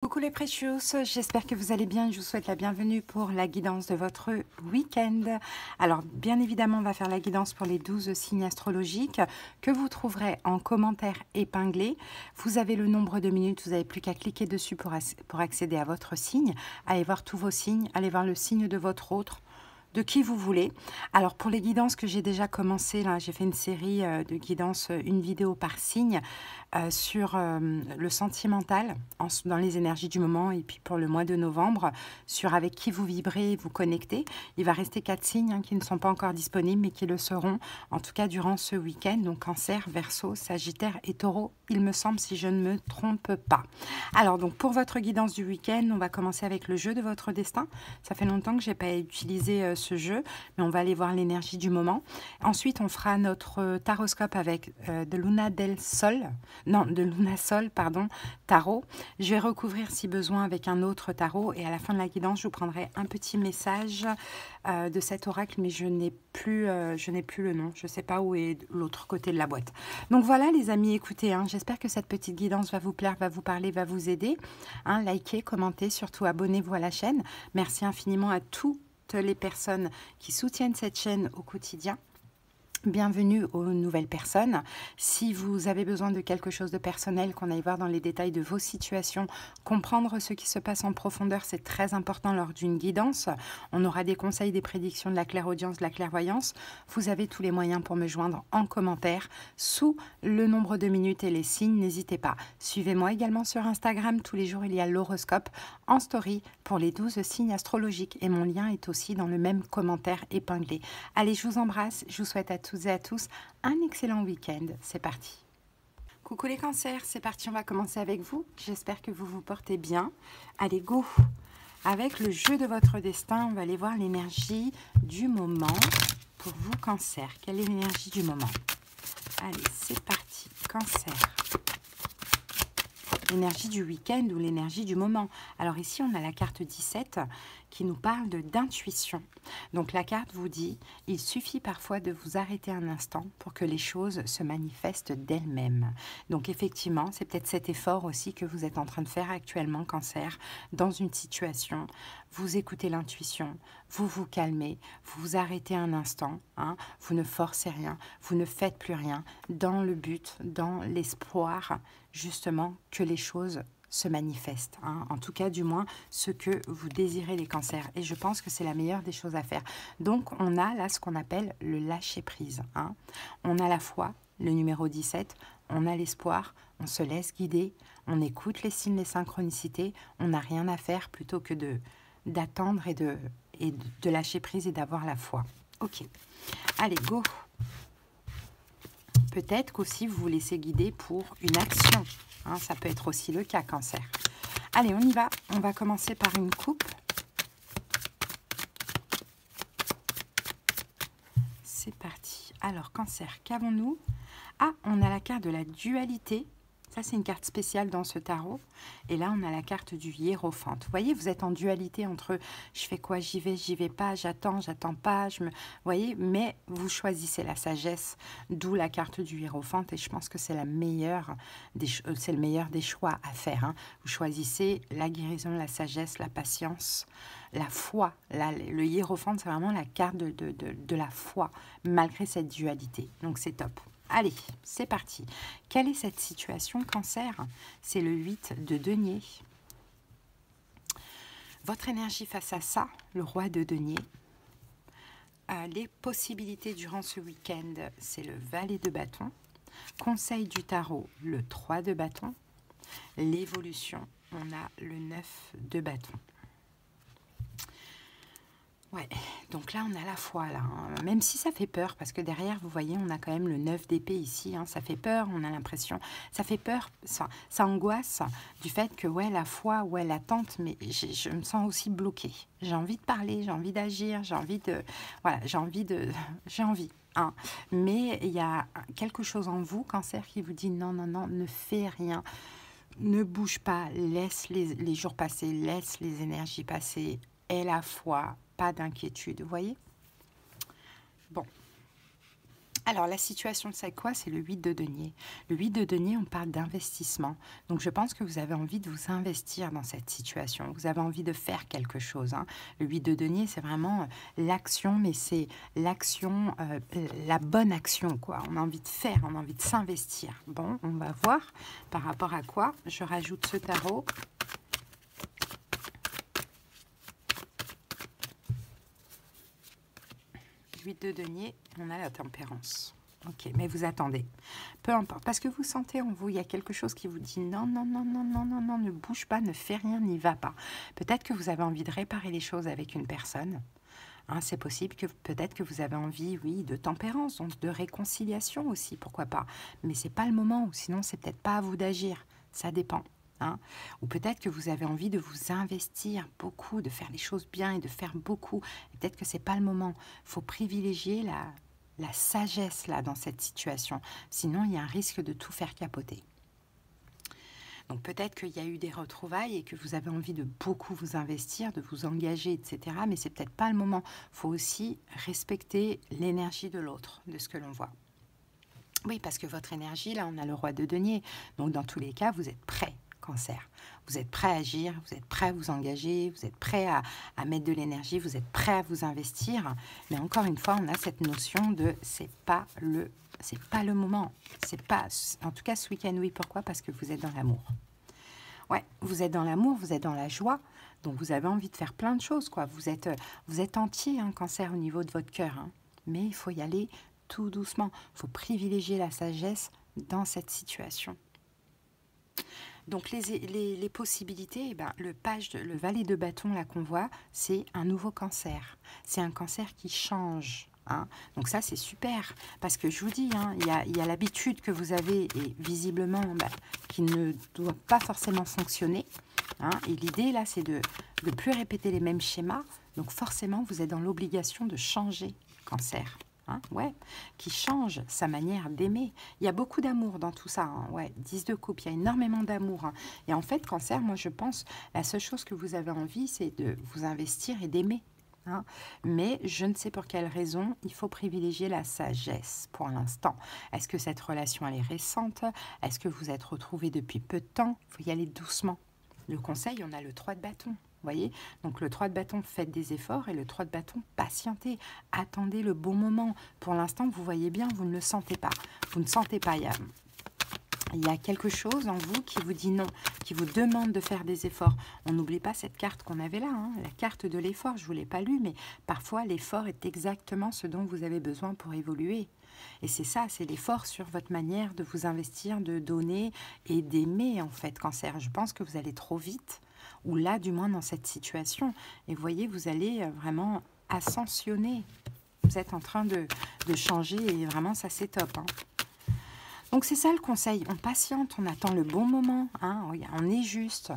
Coucou les Precious, j'espère que vous allez bien. Je vous souhaite la bienvenue pour la guidance de votre week-end. Alors, bien évidemment, on va faire la guidance pour les 12 signes astrologiques que vous trouverez en commentaire épinglé. Vous avez le nombre de minutes, vous n'avez plus qu'à cliquer dessus pour accéder à votre signe. Allez voir tous vos signes, allez voir le signe de votre autre, de qui vous voulez. Alors pour les guidances que j'ai déjà commencé, là j'ai fait une série de guidances, une vidéo par signe sur le sentimental dans les énergies du moment, et puis pour le mois de novembre sur avec qui vous vibrez, vous connectez. Il va rester 4 signes qui ne sont pas encore disponibles mais qui le seront en tout cas durant ce week-end, donc Cancer, Verseau, Sagittaire et Taureau, il me semble, si je ne me trompe pas. Alors donc pour votre guidance du week-end, on va commencer avec le jeu de votre destin. Ça fait longtemps que j'ai pas utilisé ce jeu, mais on va aller voir l'énergie du moment. Ensuite, on fera notre taroscope avec de Luna del Sol, non, de Luna Sol, pardon, tarot. Je vais recouvrir si besoin avec un autre tarot, et à la fin de la guidance, je vous prendrai un petit message de cet oracle, mais je n'ai plus le nom. Je ne sais pas où est l'autre côté de la boîte. Donc voilà, les amis, écoutez, j'espère que cette petite guidance va vous plaire, va vous parler, va vous aider. Likez, commentez, surtout abonnez-vous à la chaîne. Merci infiniment à toutes les personnes qui soutiennent cette chaîne au quotidien. Bienvenue aux nouvelles personnes. Si vous avez besoin de quelque chose de personnel, qu'on aille voir dans les détails de vos situations, comprendre ce qui se passe en profondeur, c'est très important lors d'une guidance. On aura des conseils, des prédictions, de la clairaudience, de la clairvoyance. Vous avez tous les moyens pour me joindre en commentaire sous le nombre de minutes et les signes, n'hésitez pas. Suivez-moi également sur Instagram, tous les jours il y a l'horoscope en story pour les 12 signes astrologiques et mon lien est aussi dans le même commentaire épinglé. Allez, je vous embrasse, je vous souhaite à toutes et à tous un excellent week-end. C'est parti. Coucou les cancers, c'est parti, on va commencer avec vous. J'espère que vous vous portez bien. Allez, go. Avec le jeu de votre destin, on va aller voir l'énergie du moment pour vous, cancer. Quelle est l'énergie du moment? Allez, c'est parti. Cancer. L'énergie du week-end ou l'énergie du moment. Alors ici, on a la carte 17 qui nous parle d'intuition. Donc la carte vous dit, il suffit parfois de vous arrêter un instant pour que les choses se manifestent d'elles-mêmes. Donc effectivement, c'est peut-être cet effort aussi que vous êtes en train de faire actuellement, cancer, dans une situation. Vous écoutez l'intuition, vous vous calmez, vous vous arrêtez un instant, vous ne forcez rien, vous ne faites plus rien, dans le but, dans l'espoir, justement, que les choses se manifestent, en tout cas du moins ce que vous désirez, les cancers, et je pense que c'est la meilleure des choses à faire. Donc on a là ce qu'on appelle le lâcher prise, on a la foi, le numéro 17, on a l'espoir, on se laisse guider, on écoute les signes, les synchronicités, on n'a rien à faire plutôt que d'attendre et de lâcher prise et d'avoir la foi. Ok, allez, go. Peut-être qu'aussi vous vous laissez guider pour une action. Ça peut être aussi le cas, cancer. Allez, on y va. On va commencer par une coupe. C'est parti. Alors, cancer, qu'avons-nous? Ah, on a la carte de la dualité. Ça, c'est une carte spéciale dans ce tarot. Et là, on a la carte du hiérophante. Vous voyez, vous êtes en dualité entre je fais quoi, j'y vais pas, j'attends pas. Vous voyez, mais vous choisissez la sagesse, d'où la carte du hiérophante. Et je pense que c'est le meilleur des choix à faire. Vous choisissez la guérison, la sagesse, la patience, la foi. Là, le hiérophante, c'est vraiment la carte de la foi, malgré cette dualité. Donc, c'est top. Allez, c'est parti. Quelle est cette situation, cancer? C'est le 8 de denier. Votre énergie face à ça, le roi de denier. Les possibilités durant ce week-end, c'est le valet de bâton. Conseil du tarot, le 3 de bâton. L'évolution, on a le 9 de bâton. Ouais, donc là on a la foi, là, même si ça fait peur, parce que derrière, vous voyez, on a quand même le 9 d'épée ici, ça fait peur, on a l'impression, ça fait peur, ça angoisse du fait que, ouais, la foi, ouais, l'attente, mais je me sens aussi bloquée. J'ai envie de parler, j'ai envie d'agir, j'ai envie de, voilà, j'ai envie. Mais il y a quelque chose en vous, cancer, qui vous dit non, non, non, ne fais rien, ne bouge pas, laisse les jours passer, laisse les énergies passer, aie la foi, pas d'inquiétude, vous voyez? Bon. Alors, la situation, c'est quoi? C'est le 8 de denier. Le 8 de denier, on parle d'investissement. Donc, je pense que vous avez envie de vous investir dans cette situation. Vous avez envie de faire quelque chose, hein. Le 8 de denier, c'est vraiment l'action, mais c'est l'action, la bonne action, quoi. On a envie de faire, on a envie de s'investir. Bon, on va voir par rapport à quoi. Je rajoute ce tarot. De denier, on a la tempérance. Ok, mais vous attendez. Peu importe, parce que vous sentez en vous, il y a quelque chose qui vous dit non, non, non, non, non, non, non, ne bouge pas, ne fais rien, n'y va pas. Peut-être que vous avez envie de réparer les choses avec une personne. Hein, c'est possible que peut-être que vous avez envie, oui, de tempérance, donc de réconciliation aussi, pourquoi pas. Mais c'est pas le moment, ou sinon c'est peut-être pas à vous d'agir. Ça dépend. Hein. Ou peut-être que vous avez envie de vous investir beaucoup, de faire les choses bien et de faire beaucoup. Peut-être que c'est pas le moment. Il faut privilégier la sagesse là dans cette situation. Sinon, il y a un risque de tout faire capoter. Donc peut-être qu'il y a eu des retrouvailles et que vous avez envie de beaucoup vous investir, de vous engager, etc. Mais c'est peut-être pas le moment. Il faut aussi respecter l'énergie de l'autre, de ce que l'on voit. Oui, parce que votre énergie, là, on a le roi de denier. Donc dans tous les cas, vous êtes prêt. Cancer. Vous êtes prêt à agir, vous êtes prêt à vous engager, vous êtes prêt à mettre de l'énergie, vous êtes prêt à vous investir. Mais encore une fois, on a cette notion de c'est pas le moment. C'est pas, en tout cas ce week-end, oui. Pourquoi? Parce que vous êtes dans l'amour. Ouais, vous êtes dans l'amour, vous êtes dans la joie. Donc vous avez envie de faire plein de choses, quoi. Vous êtes entier, hein, Cancer, au niveau de votre cœur. Hein. Mais il faut y aller tout doucement. Il faut privilégier la sagesse dans cette situation. Donc les possibilités, eh ben, le valet de bâton là qu'on voit, c'est un nouveau cancer. C'est un cancer qui change. Hein. Donc ça c'est super parce que je vous dis, hein, il y a l'habitude que vous avez et visiblement qui ne doit pas forcément fonctionner. Hein. Et l'idée là c'est de ne plus répéter les mêmes schémas. Donc forcément vous êtes dans l'obligation de changer, Cancer. Hein, ouais, qui change sa manière d'aimer. Il y a beaucoup d'amour dans tout ça. Hein, ouais, 10 de coupe, il y a énormément d'amour. Hein. Et en fait, Cancer, moi je pense, la seule chose que vous avez envie, c'est de vous investir et d'aimer. Hein. Mais je ne sais pour quelle raison, il faut privilégier la sagesse pour l'instant. Est-ce que cette relation, elle est récente? Est-ce que vous êtes retrouvés depuis peu de temps? Il faut y aller doucement. Le conseil, on a le 3 de bâton. Vous voyez, donc le 3 de bâton, faites des efforts, et le 3 de bâton, patientez, attendez le bon moment. Pour l'instant, vous voyez bien, vous ne le sentez pas. Vous ne sentez pas, il y a quelque chose en vous qui vous dit non, qui vous demande de faire des efforts. On n'oublie pas cette carte qu'on avait là, hein, la carte de l'effort, je ne vous l'ai pas lue, mais parfois l'effort est exactement ce dont vous avez besoin pour évoluer. Et c'est ça, c'est l'effort sur votre manière de vous investir, de donner et d'aimer en fait, Cancer. Je pense que vous allez trop vite, ou là du moins dans cette situation. Et vous voyez, vous allez vraiment ascensionner. Vous êtes en train de changer et vraiment ça c'est top. Hein. Donc c'est ça le conseil, on patiente, on attend le bon moment, hein. On est juste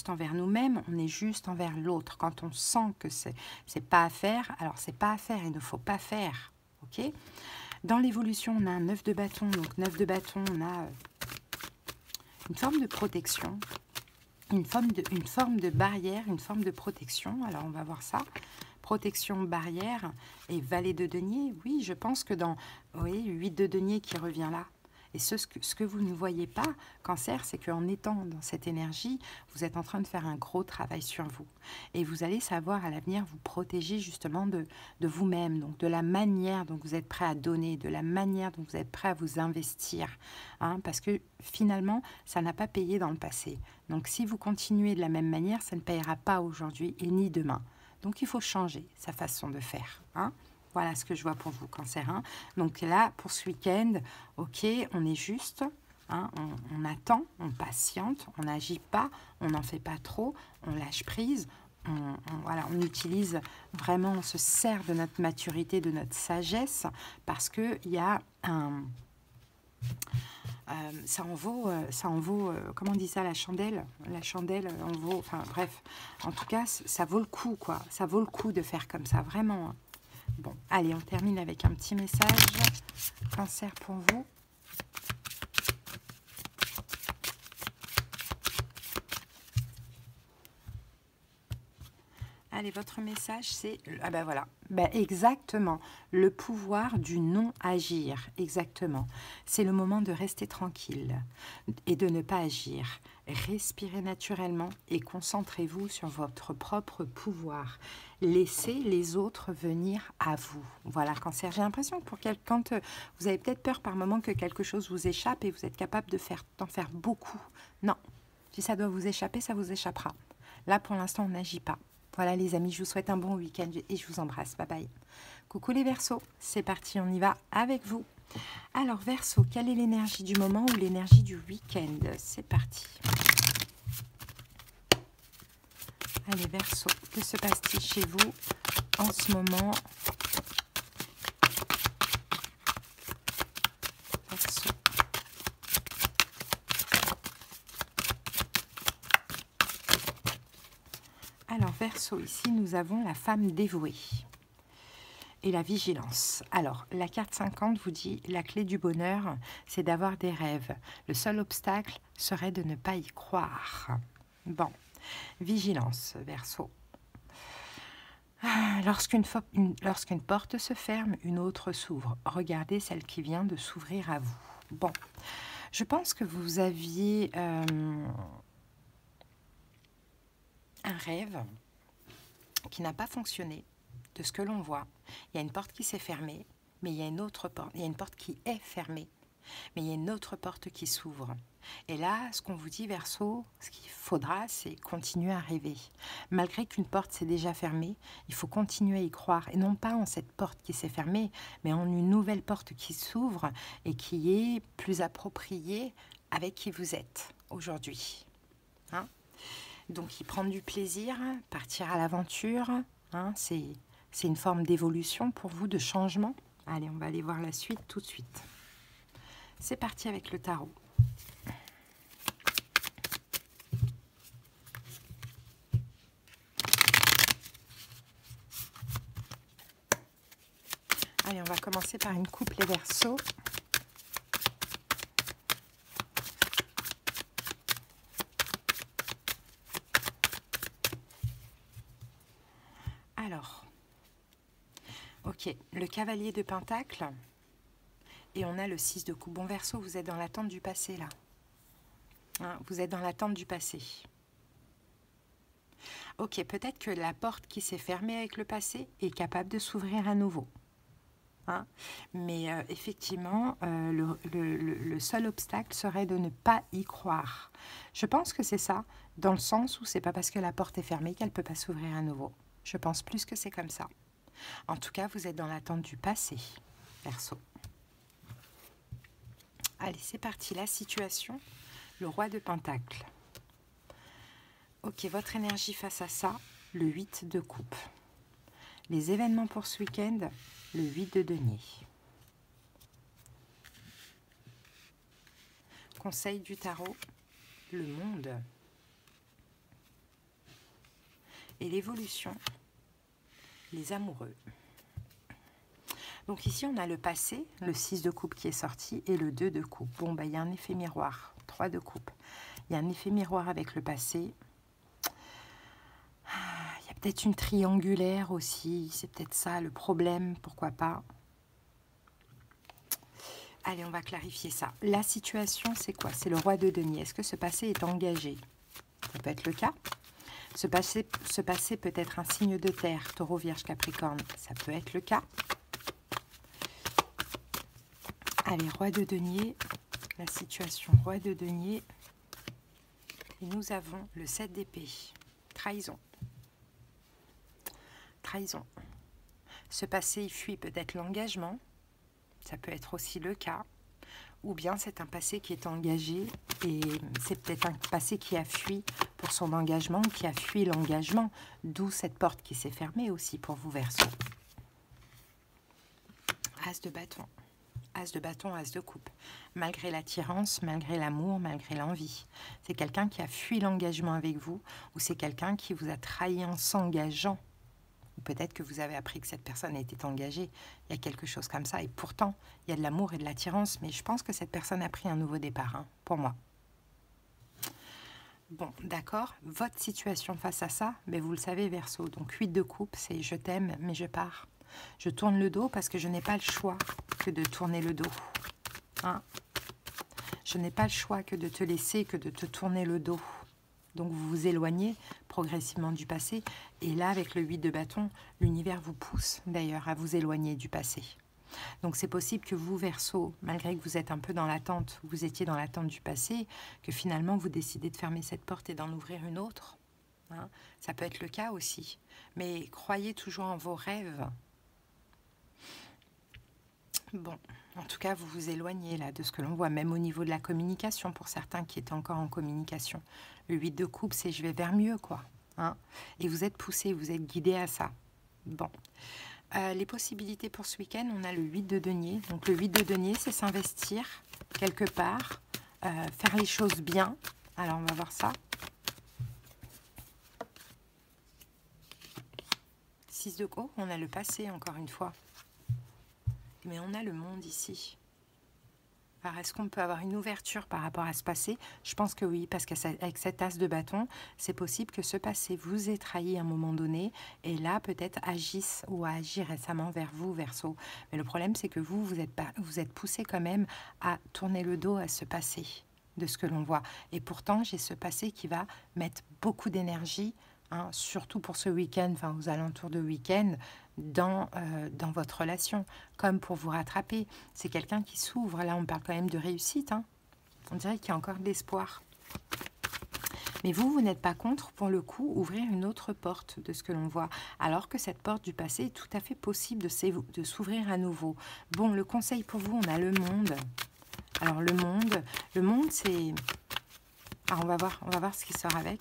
envers nous-mêmes, on est juste envers l'autre. Quand on sent que c'est pas à faire, alors c'est pas à faire, il ne faut pas faire. Ok ? Dans l'évolution, on a un 9 de bâton, donc 9 de bâton, on a une forme de protection, une forme de barrière, une forme de protection. Alors on va voir ça. Protection, barrière et valet de denier. Oui, je pense que dans 8 de denier qui revient là. Et ce que vous ne voyez pas, Cancer, c'est qu'en étant dans cette énergie, vous êtes en train de faire un gros travail sur vous. Et vous allez savoir à l'avenir vous protéger justement de vous-même, donc de la manière dont vous êtes prêt à donner, de la manière dont vous êtes prêt à vous investir. Hein, parce que finalement, ça n'a pas payé dans le passé. Donc si vous continuez de la même manière, ça ne payera pas aujourd'hui et ni demain. Donc il faut changer sa façon de faire. Hein. Voilà ce que je vois pour vous, Cancer. Hein. Donc là, pour ce week-end, ok, on est juste, hein, on attend, on patiente, on n'agit pas, on n'en fait pas trop, on lâche prise, voilà, on utilise vraiment, on se sert de notre maturité, de notre sagesse, parce qu'il y a un... ça en vaut, comment on dit ça, la chandelle en vaut, enfin bref, en tout cas, ça vaut le coup, quoi, ça vaut le coup de faire comme ça, vraiment. Bon, allez, on termine avec un petit message, Cancer pour vous. Allez, votre message, c'est... Ah ben voilà, ben exactement, le pouvoir du non-agir, exactement. C'est le moment de rester tranquille et de ne pas agir. Respirez naturellement et concentrez-vous sur votre propre pouvoir. Laissez les autres venir à vous. Voilà, cancer, j'ai l'impression que quand vous avez peut-être peur par moment que quelque chose vous échappe et vous êtes capable d'en faire beaucoup. Non, si ça doit vous échapper, ça vous échappera. Là, pour l'instant, on n'agit pas. Voilà les amis, je vous souhaite un bon week-end et je vous embrasse. Bye bye. Coucou les Verseaux, c'est parti, on y va avec vous. Alors Verseau, quelle est l'énergie du moment ou l'énergie du week-end? C'est parti. Allez Verseau, que se passe-t-il chez vous en ce moment? Verseau. Alors Verseau, ici nous avons la femme dévouée et la vigilance. Alors la carte 50 vous dit la clé du bonheur, c'est d'avoir des rêves. Le seul obstacle serait de ne pas y croire. Bon, vigilance Verseau. Lorsqu'une porte se ferme, une autre s'ouvre. Regardez celle qui vient de s'ouvrir à vous. Bon, je pense que vous aviez un rêve qui n'a pas fonctionné, de ce que l'on voit. Il y a une porte qui s'est fermée, mais il y a une autre porte. Il y a une porte qui est fermée, mais il y a une autre porte qui s'ouvre. Et là, ce qu'on vous dit, Verseau, ce qu'il faudra, c'est continuer à rêver. Malgré qu'une porte s'est déjà fermée, il faut continuer à y croire. Et non pas en cette porte qui s'est fermée, mais en une nouvelle porte qui s'ouvre et qui est plus appropriée avec qui vous êtes aujourd'hui. Hein? Donc, y prendre du plaisir, partir à l'aventure, hein, c'est une forme d'évolution pour vous, de changement. Allez, on va aller voir la suite tout de suite. C'est parti avec le tarot. Allez, on va commencer par une coupe les Verseaux. Alors, ok, le cavalier de Pentacle et on a le 6 de coupe. Bon Verseau, vous êtes dans l'attente du passé là. Hein, vous êtes dans l'attente du passé. Ok, peut-être que la porte qui s'est fermée avec le passé est capable de s'ouvrir à nouveau. Hein, mais effectivement, le seul obstacle serait de ne pas y croire. Je pense que c'est ça, dans le sens où c'est pas parce que la porte est fermée qu'elle ne peut pas s'ouvrir à nouveau. Je pense plus que c'est comme ça. En tout cas, vous êtes dans l'attente du passé, Verseau. Allez, c'est parti. La situation, le roi de Pentacle. Ok, votre énergie face à ça, le 8 de coupe. Les événements pour ce week-end, le 8 de denier. Conseil du tarot, le monde. Et l'évolution, les amoureux. Donc ici, on a le passé, le 6 de coupe qui est sorti, et le 2 de coupe. Bon, bah, il y a un effet miroir, 3 de coupe. Il y a un effet miroir avec le passé. Il y a peut-être une triangulaire aussi, c'est peut-être ça le problème, pourquoi pas. Allez, on va clarifier ça. La situation, c'est quoi? C'est le roi de denier. Est-ce que ce passé est engagé? Ça peut être le cas. Ce passé peut être un signe de terre, taureau, vierge, capricorne. Ça peut être le cas. Allez, roi de denier. La situation, roi de denier. Et nous avons le 7 d'épée. Trahison. Trahison. Ce passé, il fuit peut-être l'engagement. Ça peut être aussi le cas. Ou bien c'est un passé qui est engagé et c'est peut-être un passé qui a fui pour son engagement ou qui a fui l'engagement. D'où cette porte qui s'est fermée aussi pour vous, Verseau. As de bâton. As de bâton, as de coupe. Malgré l'attirance, malgré l'amour, malgré l'envie. C'est quelqu'un qui a fui l'engagement avec vous ou c'est quelqu'un qui vous a trahi en s'engageant. Ou peut-être que vous avez appris que cette personne était engagée. Il y a quelque chose comme ça. Et pourtant, il y a de l'amour et de l'attirance. Mais je pense que cette personne a pris un nouveau départ, hein, pour moi. Bon, d'accord, votre situation face à ça, mais vous le savez, Verseau, donc 8 de coupe, c'est je t'aime, mais je pars. Je tourne le dos parce que je n'ai pas le choix que de tourner le dos. Hein? Je n'ai pas le choix que de te laisser, que de te tourner le dos. Donc vous vous éloignez progressivement du passé. Et là, avec le 8 de bâton, l'univers vous pousse d'ailleurs à vous éloigner du passé. Donc c'est possible que vous, Verseau, malgré que vous êtes un peu dans l'attente, vous étiez dans l'attente du passé, que finalement vous décidez de fermer cette porte et d'en ouvrir une autre. Hein, ça peut être le cas aussi. Mais croyez toujours en vos rêves. Bon, en tout cas, vous vous éloignez là de ce que l'on voit, même au niveau de la communication, pour certains qui étaient encore en communication. Le 8 de coupe, c'est je vais vers mieux, quoi. Hein, et vous êtes poussé, vous êtes guidé à ça. Bon. Les possibilités pour ce week-end, on a le 8 de denier. Donc le 8 de denier, c'est s'investir quelque part, faire les choses bien. Alors on va voir ça. 6 de coupe, on a le passé encore une fois. Mais on a le monde ici. Alors est-ce qu'on peut avoir une ouverture par rapport à ce passé? Je pense que oui, parce qu'avec cet as de bâton, c'est possible que ce passé vous ait trahi à un moment donné, et là peut-être agisse ou a agi récemment vers vous, Verseau. Mais le problème, c'est que vous êtes poussé quand même à tourner le dos à ce passé, de ce que l'on voit. Et pourtant, j'ai ce passé qui va mettre beaucoup d'énergie, hein, surtout pour ce week-end, enfin aux alentours de week-end, dans votre relation, comme pour vous rattraper. C'est quelqu'un qui s'ouvre. Là, on parle quand même de réussite. Hein. On dirait qu'il y a encore de l'espoir. Mais vous n'êtes pas contre, pour le coup, ouvrir une autre porte de ce que l'on voit. Alors que cette porte du passé est tout à fait possible de s'ouvrir à nouveau. Bon, le conseil pour vous, on a le monde. Alors, le monde, c'est... Alors, on va voir ce qui sort avec.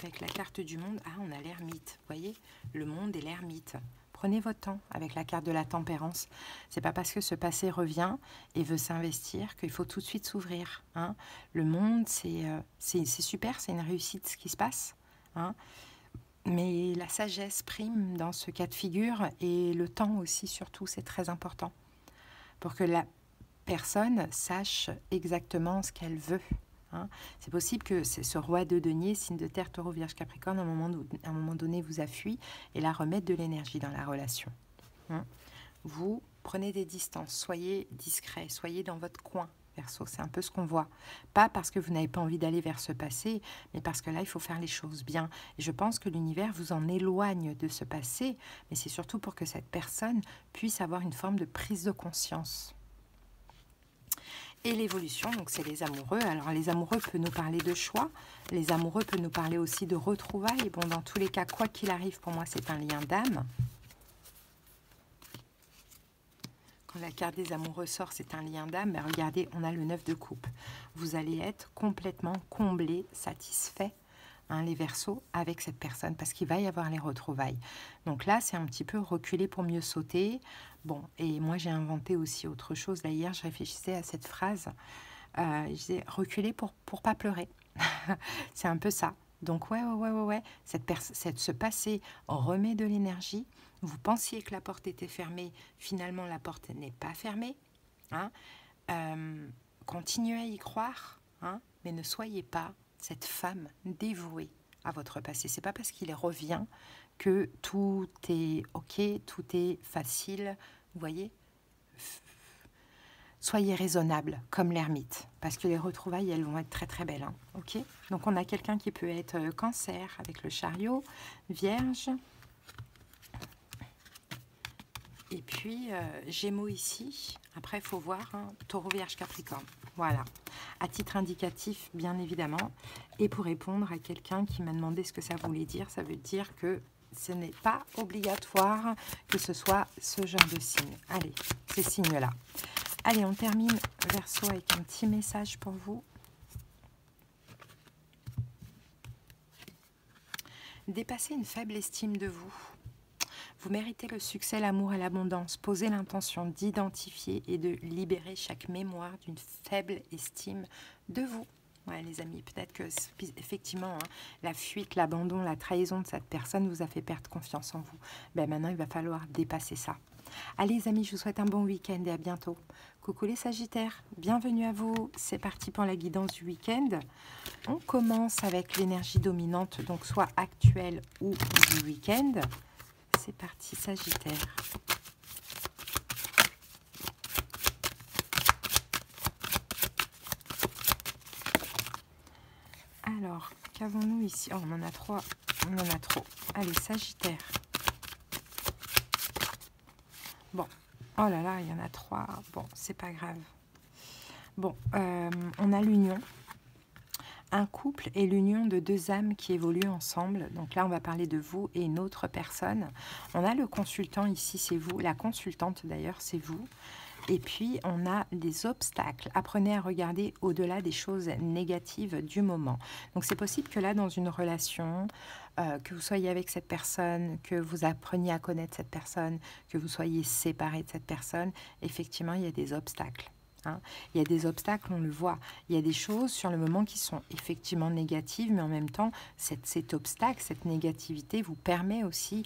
Avec la carte du monde, ah, on a l'ermite. Vous voyez, le monde et l'ermite. Prenez votre temps avec la carte de la tempérance. C'est pas parce que ce passé revient et veut s'investir qu'il faut tout de suite s'ouvrir. Hein. Le monde, c'est super, c'est une réussite ce qui se passe. Hein. Mais la sagesse prime dans ce cas de figure, et le temps aussi, surtout, c'est très important. Pour que la personne sache exactement ce qu'elle veut. Hein. C'est possible que ce roi de denier, signe de terre, taureau, vierge, capricorne, à un moment donné vous a fui, et là remettre de l'énergie dans la relation. Hein. Vous prenez des distances, soyez discret, soyez dans votre coin, Verseau, c'est un peu ce qu'on voit. Pas parce que vous n'avez pas envie d'aller vers ce passé, mais parce que là il faut faire les choses bien. Et je pense que l'univers vous en éloigne de ce passé, mais c'est surtout pour que cette personne puisse avoir une forme de prise de conscience. Et l'évolution, donc c'est les amoureux. Alors les amoureux peuvent nous parler de choix, les amoureux peuvent nous parler aussi de retrouvailles. Bon, dans tous les cas, quoi qu'il arrive, pour moi, c'est un lien d'âme. Quand la carte des amoureux sort, c'est un lien d'âme. Mais regardez, on a le 9 de coupe. Vous allez être complètement comblé, satisfait, hein, les Verseaux, avec cette personne, parce qu'il va y avoir les retrouvailles. Donc là, c'est un petit peu reculer pour mieux sauter. Bon, et moi, j'ai inventé aussi autre chose. Là, hier, je réfléchissais à cette phrase. Je disais, reculer pour pas pleurer. C'est un peu ça. Donc, ouais. Ce passé remet de l'énergie. Vous pensiez que la porte était fermée. Finalement, la porte n'est pas fermée. Hein. Continuez à y croire, hein, mais ne soyez pas cette femme dévouée à votre passé. C'est pas parce qu'il revient que tout est ok, tout est facile. Vous voyez, soyez raisonnable comme l'ermite, parce que les retrouvailles, elles vont être très très belles. Hein, ok. Donc on a quelqu'un qui peut être cancer avec le chariot, vierge, et puis gémeaux ici. Après, il faut voir, hein, taureau, vierge, capricorne. Voilà, à titre indicatif, bien évidemment. Et pour répondre à quelqu'un qui m'a demandé ce que ça voulait dire, ça veut dire que ce n'est pas obligatoire que ce soit ce genre de signe. Allez, ces signes-là. Allez, on termine, Verseau, avec un petit message pour vous. Dépassez une faible estime de vous. Vous méritez le succès, l'amour et l'abondance. Posez l'intention d'identifier et de libérer chaque mémoire d'une faible estime de vous. Ouais, les amis, peut-être que effectivement, hein, la fuite, l'abandon, la trahison de cette personne vous a fait perdre confiance en vous. Ben, maintenant, il va falloir dépasser ça. Allez, les amis, je vous souhaite un bon week-end et à bientôt. Coucou les Sagittaires, bienvenue à vous. C'est parti pour la guidance du week-end. On commence avec l'énergie dominante, donc soit actuelle ou du week-end. C'est parti Sagittaire. Alors, qu'avons-nous ici? Oh, on en a trois, on en a trop. Allez, Sagittaire. Bon, oh là là, il y en a trois. Bon, c'est pas grave. Bon, on a l'union. Un couple est l'union de deux âmes qui évoluent ensemble. Donc là, on va parler de vous et une autre personne. On a le consultant ici, c'est vous. La consultante d'ailleurs, c'est vous. Et puis, on a des obstacles. Apprenez à regarder au-delà des choses négatives du moment. Donc, c'est possible que là, dans une relation, que vous soyez avec cette personne, que vous appreniez à connaître cette personne, que vous soyez séparé de cette personne, effectivement, il y a des obstacles. Hein. Il y a des obstacles, on le voit. Il y a des choses sur le moment qui sont effectivement négatives, mais en même temps, cet obstacle, cette négativité vous permet aussi,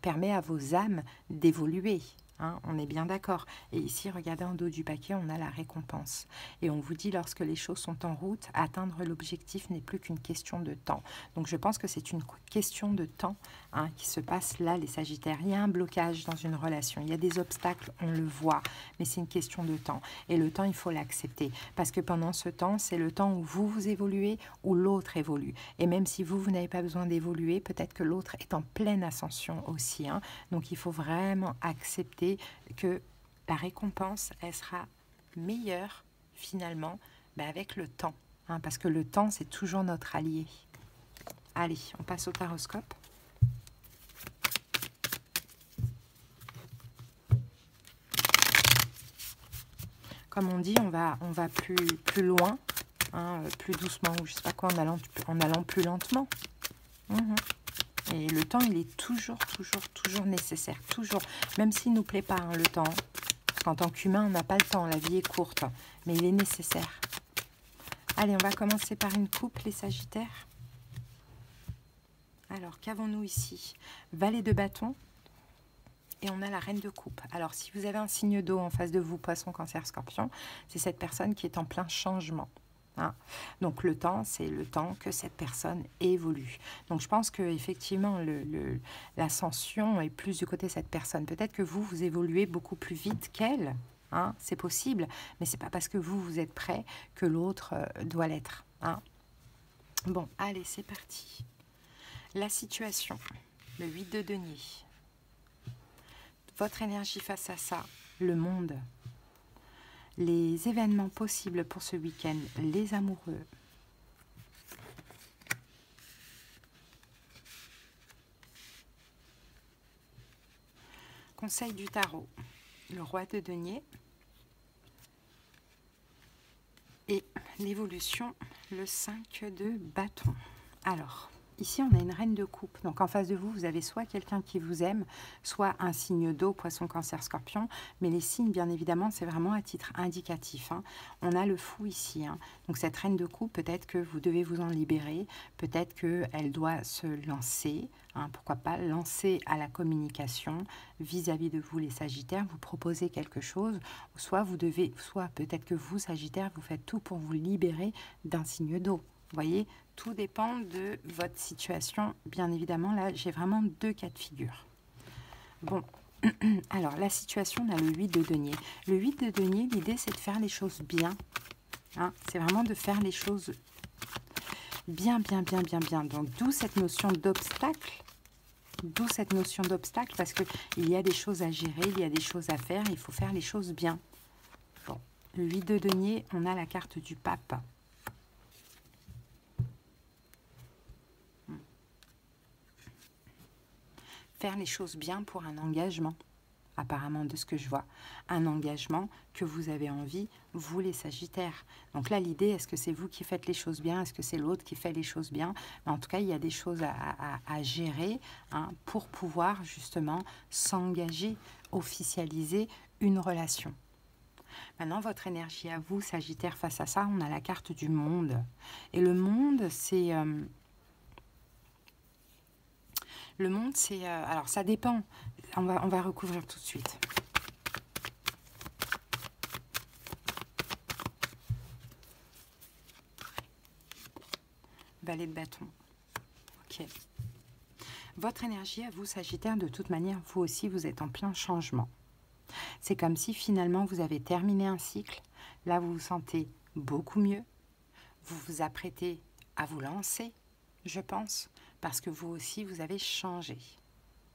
permet à vos âmes d'évoluer. Hein, on est bien d'accord. Et ici, regardez en dos du paquet, on a la récompense. Et on vous dit, lorsque les choses sont en route, atteindre l'objectif n'est plus qu'une question de temps. Donc, je pense que c'est une question de temps qui se passe là, les Sagittaires. Il y a un blocage dans une relation. Il y a des obstacles, on le voit. Mais c'est une question de temps. Et le temps, il faut l'accepter. Parce que pendant ce temps, c'est le temps où vous évoluez, où l'autre évolue. Et même si vous n'avez pas besoin d'évoluer, peut-être que l'autre est en pleine ascension aussi. Donc, il faut vraiment accepter que la récompense, elle sera meilleure finalement avec le temps. Parce que le temps, c'est toujours notre allié. Allez, on passe au taroscope. Comme on dit, on va plus loin, plus doucement, ou je sais pas quoi, en allant plus lentement. Et le temps, il est toujours nécessaire. Toujours. Même s'il ne nous plaît pas, le temps. Parce qu'en tant qu'humain, on n'a pas le temps. La vie est courte. Mais il est nécessaire. Allez, on va commencer par une coupe, les Sagittaires. Alors, qu'avons-nous ici? Valet de bâton. Et on a la reine de coupe. Alors, si vous avez un signe d'eau en face de vous, poisson, cancer, scorpion, c'est cette personne qui est en plein changement. Donc le temps, c'est le temps que cette personne évolue. Donc je pense que effectivement l'ascension est plus du côté de cette personne. Peut-être que vous évoluez beaucoup plus vite qu'elle, c'est possible, mais c'est pas parce que vous êtes prêt que l'autre doit l'être. Bon, allez, c'est parti. La situation, le 8 de denier. Votre énergie face à ça, le monde. Les événements possibles pour ce week-end, les amoureux. Conseil du tarot, le roi de denier. Et l'évolution, le 5 de bâton. Alors, ici, on a une reine de coupe. Donc, en face de vous, vous avez soit quelqu'un qui vous aime, soit un signe d'eau, poisson, cancer, scorpion. Mais les signes, bien évidemment, c'est vraiment à titre indicatif. On a le fou ici. Donc, cette reine de coupe, peut-être que vous devez vous en libérer. Peut-être qu'elle doit se lancer. Pourquoi pas lancer à la communication vis-à-vis de vous, les Sagittaires. Vous proposez quelque chose. Soit peut-être que vous, Sagittaires, vous faites tout pour vous libérer d'un signe d'eau. Vous voyez, tout dépend de votre situation. Bien évidemment, là, j'ai vraiment deux cas de figure. Bon, alors, la situation, on a le 8 de denier. Le 8 de denier, l'idée, c'est de faire les choses bien. C'est vraiment de faire les choses bien. Donc, d'où cette notion d'obstacle. Parce qu'il y a des choses à gérer, il y a des choses à faire, il faut faire les choses bien. Bon, le 8 de denier, on a la carte du pape. Faire les choses bien pour un engagement, apparemment de ce que je vois, un engagement que vous avez envie, vous les Sagittaires. Donc là, l'idée, est-ce que c'est vous qui faites les choses bien, est-ce que c'est l'autre qui fait les choses bien? En tout cas, il y a des choses à gérer pour pouvoir justement s'engager, officialiser une relation. Maintenant, votre énergie à vous, Sagittaire, face à ça, on a la carte du monde. Et le monde, c'est... Le monde, c'est... alors, ça dépend. On va recouvrir tout de suite. Valet de bâton. Ok. Votre énergie à vous, Sagittaire, de toute manière, vous aussi, vous êtes en plein changement. C'est comme si finalement vous avez terminé un cycle. Là, vous vous sentez beaucoup mieux. Vous vous apprêtez à vous lancer, je pense, parce que vous aussi, vous avez changé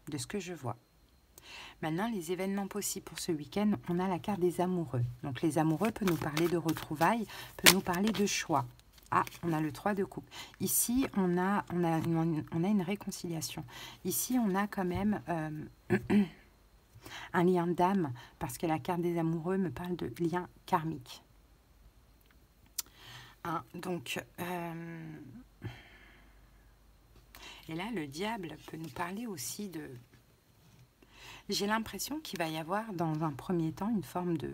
de ce que je vois. Maintenant, les événements possibles pour ce week-end, on a la carte des amoureux. Donc, les amoureux peut nous parler de retrouvailles, peut nous parler de choix. Ah, on a le 3 de coupe. Ici, on a une réconciliation. Ici, on a quand même un lien d'âme, parce que la carte des amoureux me parle de lien karmique. Hein, donc, et là, le diable peut nous parler aussi de... J'ai l'impression qu'il va y avoir dans un premier temps une forme de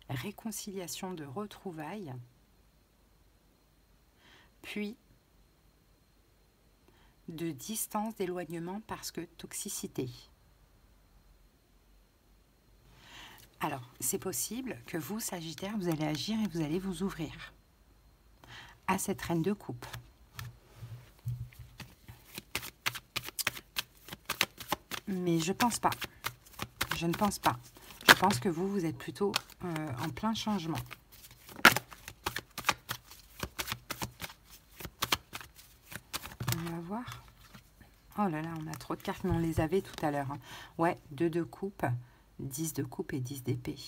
réconciliation, de retrouvailles, puis de distance, d'éloignement parce que toxicité. Alors, c'est possible que vous, Sagittaire, vous allez agir et vous allez vous ouvrir à cette reine de coupe. Mais je pense pas. Je ne pense pas. Je pense que vous, vous êtes plutôt en plein changement. On va voir. Oh là là, on a trop de cartes, mais on les avait tout à l'heure. Hein. Ouais, 2 de coupe, 10 de coupe et 10 d'épée.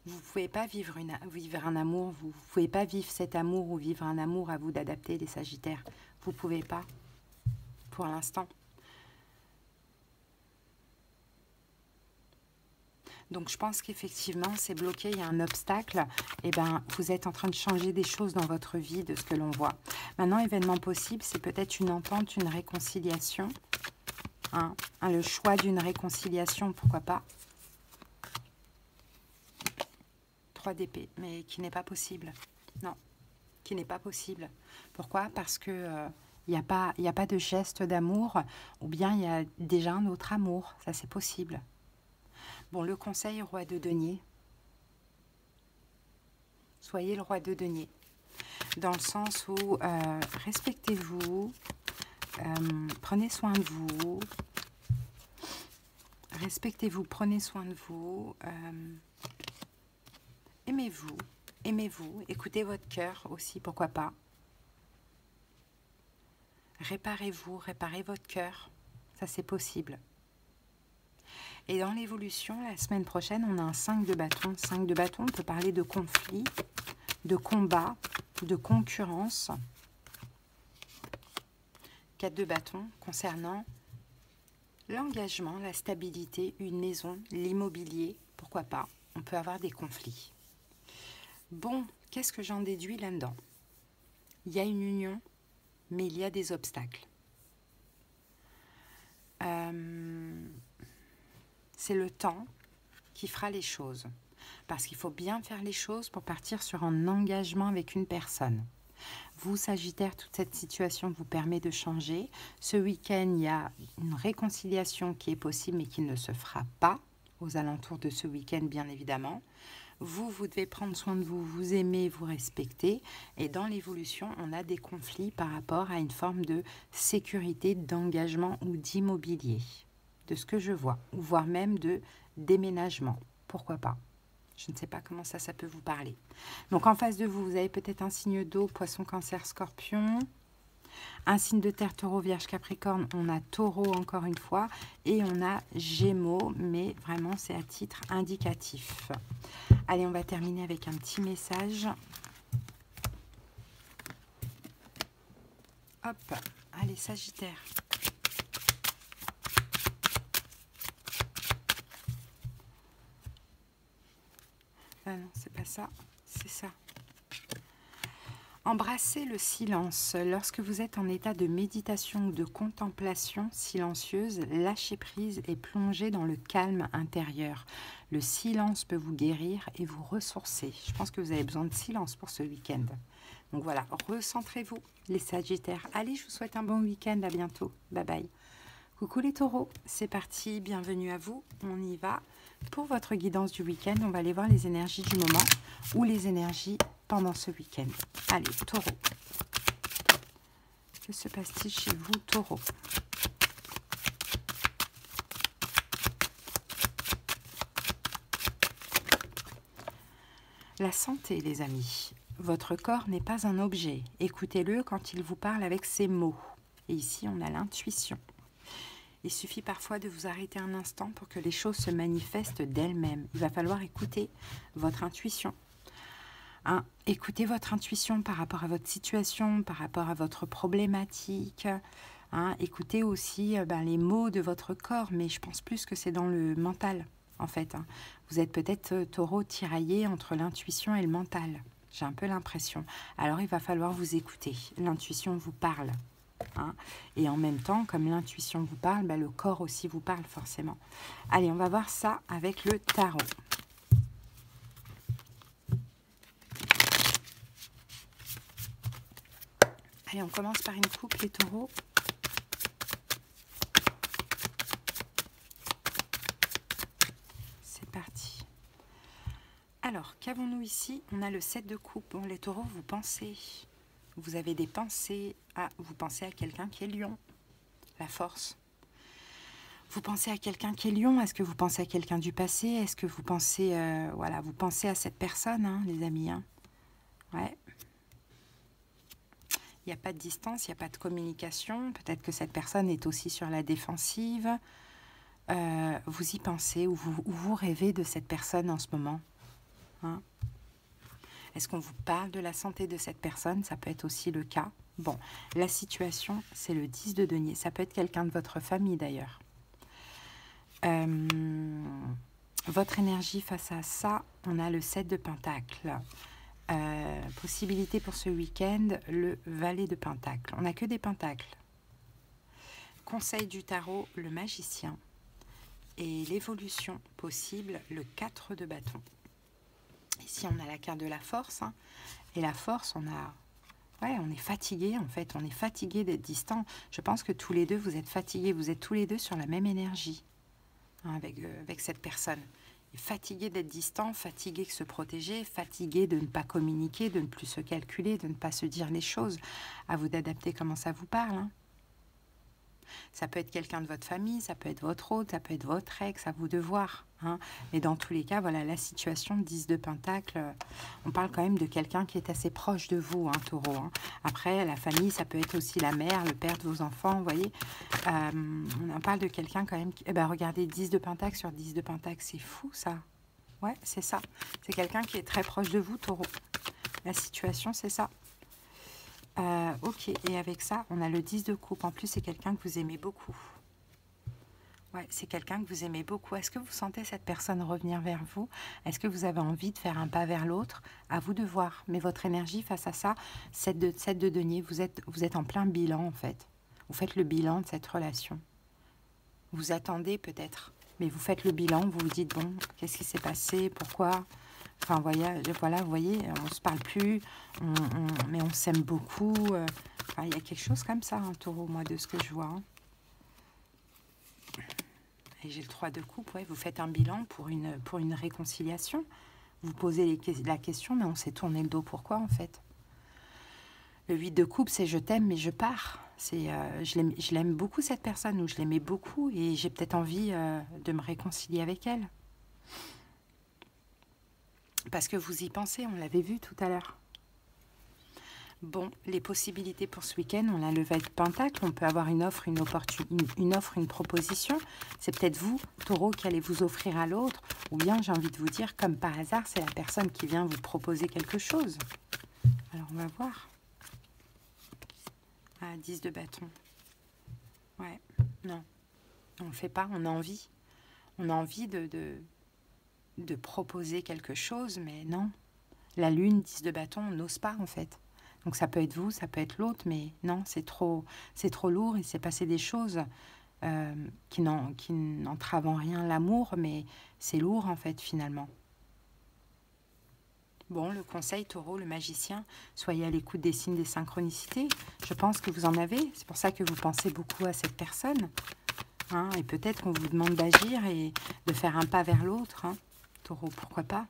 Vous ne pouvez pas vivre un amour, vous ne pouvez pas vivre cet amour ou vivre un amour, à vous d'adapter les Sagittaires. Vous ne pouvez pas, pour l'instant. Donc je pense qu'effectivement c'est bloqué, il y a un obstacle. Et ben vous êtes en train de changer des choses dans votre vie, de ce que l'on voit. Maintenant, événement possible, c'est peut-être une entente, une réconciliation. Hein, le choix d'une réconciliation, pourquoi pas. 3 d'épée, mais qui n'est pas possible. Non, qui n'est pas possible. Pourquoi? Parce que il n'y a pas de geste d'amour, ou bien il y a déjà un autre amour. Ça, c'est possible. Bon, le conseil, roi de denier. Soyez le roi de denier. Dans le sens où respectez-vous, prenez soin de vous. Respectez-vous, prenez soin de vous. Aimez-vous, aimez-vous, écoutez votre cœur aussi, pourquoi pas. Réparez-vous, réparez votre cœur, ça c'est possible. Et dans l'évolution, la semaine prochaine, on a un 5 de bâton. 5 de bâton, on peut parler de conflit, de combat, de concurrence. 4 de bâton, concernant l'engagement, la stabilité, une maison, l'immobilier, pourquoi pas. On peut avoir des conflits. Bon, qu'est-ce que j'en déduis là-dedans? Il y a une union, mais il y a des obstacles. C'est le temps qui fera les choses. Parce qu'il faut bien faire les choses pour partir sur un engagement avec une personne. Vous, Sagittaire, toute cette situation vous permet de changer. Ce week-end, il y a une réconciliation qui est possible, mais qui ne se fera pas aux alentours de ce week-end, bien évidemment. Vous devez prendre soin de vous, vous aimer, vous respecter. Et dans l'évolution, on a des conflits par rapport à une forme de sécurité, d'engagement ou d'immobilier, de ce que je vois, ou voire même de déménagement. Pourquoi pas? Je ne sais pas comment ça peut vous parler. Donc en face de vous, vous avez peut-être un signe d'eau, poisson, cancer, scorpion. Un signe de terre, taureau, vierge, capricorne. On a taureau encore une fois. Et on a gémeaux, mais vraiment c'est à titre indicatif. Allez, on va terminer avec un petit message. Hop, allez, Sagittaire. Ah non, c'est pas ça, c'est ça. Embrassez le silence. Lorsque vous êtes en état de méditation ou de contemplation silencieuse, lâchez prise et plongez dans le calme intérieur. Le silence peut vous guérir et vous ressourcer. Je pense que vous avez besoin de silence pour ce week-end. Donc voilà, recentrez-vous les Sagittaires. Allez, je vous souhaite un bon week-end, à bientôt. Bye bye. Coucou les taureaux, c'est parti, bienvenue à vous. On y va pour votre guidance du week-end. On va aller voir les énergies du moment ou les énergies pendant ce week-end. Allez, taureau. Que se passe-t-il chez vous, taureau? La santé, les amis. Votre corps n'est pas un objet. Écoutez-le quand il vous parle avec ses mots. Et ici, on a l'intuition. Il suffit parfois de vous arrêter un instant pour que les choses se manifestent d'elles-mêmes. Il va falloir écouter votre intuition. Hein, écoutez votre intuition par rapport à votre situation, par rapport à votre problématique. Hein, écoutez aussi les mots de votre corps, mais je pense plus que c'est dans le mental, en fait. Hein. Vous êtes peut-être taureau tiraillé entre l'intuition et le mental. J'ai un peu l'impression. Alors, il va falloir vous écouter. L'intuition vous parle. Hein. Et en même temps, comme l'intuition vous parle, le corps aussi vous parle forcément. Allez, on va voir ça avec le tarot. Allez, on commence par une coupe, les taureaux. C'est parti. Alors, qu'avons-nous ici? On a le 7 de coupe. Bon, les taureaux, vous pensez. Vous avez des pensées. Vous pensez à quelqu'un qui est lion. La force. Vous pensez à quelqu'un qui est lion. Est-ce que vous pensez à quelqu'un du passé? Est-ce que vous pensez, voilà, vous pensez à cette personne, hein, les amis, hein. Ouais. Il n'y a pas de distance, il n'y a pas de communication. Peut-être que cette personne est aussi sur la défensive. Vous y pensez ou vous rêvez de cette personne en ce moment, hein? Est-ce qu'on vous parle de la santé de cette personne? Ça peut être aussi le cas. Bon, la situation, c'est le 10 de denier. Ça peut être quelqu'un de votre famille d'ailleurs. Votre énergie face à ça, on a le 7 de pentacle. Possibilité pour ce week-end, le valet de pentacle. On n'a que des pentacles. Conseil du tarot, le magicien. Et l'évolution possible, le 4 de bâton. Ici, on a la carte de la force. Hein, et la force, on est fatigué, en fait. On est fatigué d'être distant. Je pense que tous les deux, vous êtes fatigués. Vous êtes tous les deux sur la même énergie, hein, avec cette personne. Fatigué d'être distant, fatigué de se protéger, fatigué de ne pas communiquer, de ne plus se calculer, de ne pas se dire les choses. À vous d'adapter comment ça vous parle. Hein. Ça peut être quelqu'un de votre famille, ça peut être votre hôte, ça peut être votre ex, à vous de voir. Hein. Mais dans tous les cas, voilà, la situation 10 de pentacle, on parle quand même de quelqu'un qui est assez proche de vous, hein, taureau. Hein. Après, la famille, ça peut être aussi la mère, le père de vos enfants, vous voyez. On en parle de quelqu'un quand même... regardez, 10 de pentacle sur 10 de pentacle, c'est fou ça. Ouais, c'est ça. C'est quelqu'un qui est très proche de vous, taureau. La situation, c'est ça. Ok, et avec ça, on a le 10 de coupe. En plus, c'est quelqu'un que vous aimez beaucoup. Ouais, c'est quelqu'un que vous aimez beaucoup. Est-ce que vous sentez cette personne revenir vers vous? Est-ce que vous avez envie de faire un pas vers l'autre? À vous de voir. Mais votre énergie face à ça, 7 de denier, vous êtes en plein bilan en fait. Vous faites le bilan de cette relation. Vous attendez peut-être, mais vous faites le bilan, vous vous dites, bon, qu'est-ce qui s'est passé? Pourquoi? Enfin, voilà, vous voyez, on ne se parle plus, mais on s'aime beaucoup. Enfin, il y a quelque chose comme ça, hein, taureau, moi, de ce que je vois. Hein. Et j'ai le 3 de coupe, ouais, vous faites un bilan pour une réconciliation. Vous posez la question, mais on s'est tourné le dos. Pourquoi, en fait? Le 8 de coupe, c'est je t'aime, mais je pars. Je l'aime beaucoup, cette personne, ou je l'aimais beaucoup, et j'ai peut-être envie de me réconcilier avec elle. Parce que vous y pensez, on l'avait vu tout à l'heure. Bon, les possibilités pour ce week-end, on a le valet de pentacle, on peut avoir une offre, une proposition. C'est peut-être vous, taureau, qui allez vous offrir à l'autre, ou bien j'ai envie de vous dire, comme par hasard, c'est la personne qui vient vous proposer quelque chose. Alors, on va voir. Ah, 10 de bâton. Ouais, non, on ne le fait pas, on a envie. On a envie de proposer quelque chose, mais non. La lune, 10 de bâton, on n'ose pas en fait. Donc ça peut être vous, ça peut être l'autre, mais non, c'est trop lourd. Il s'est passé des choses qui n'entravent en rien l'amour, mais c'est lourd en fait finalement. Bon, le conseil, Taureau, le magicien, soyez à l'écoute des signes des synchronicités. Je pense que vous en avez. C'est pour ça que vous pensez beaucoup à cette personne. Hein, et peut-être qu'on vous demande d'agir et de faire un pas vers l'autre. Hein. Taureau, pourquoi pas?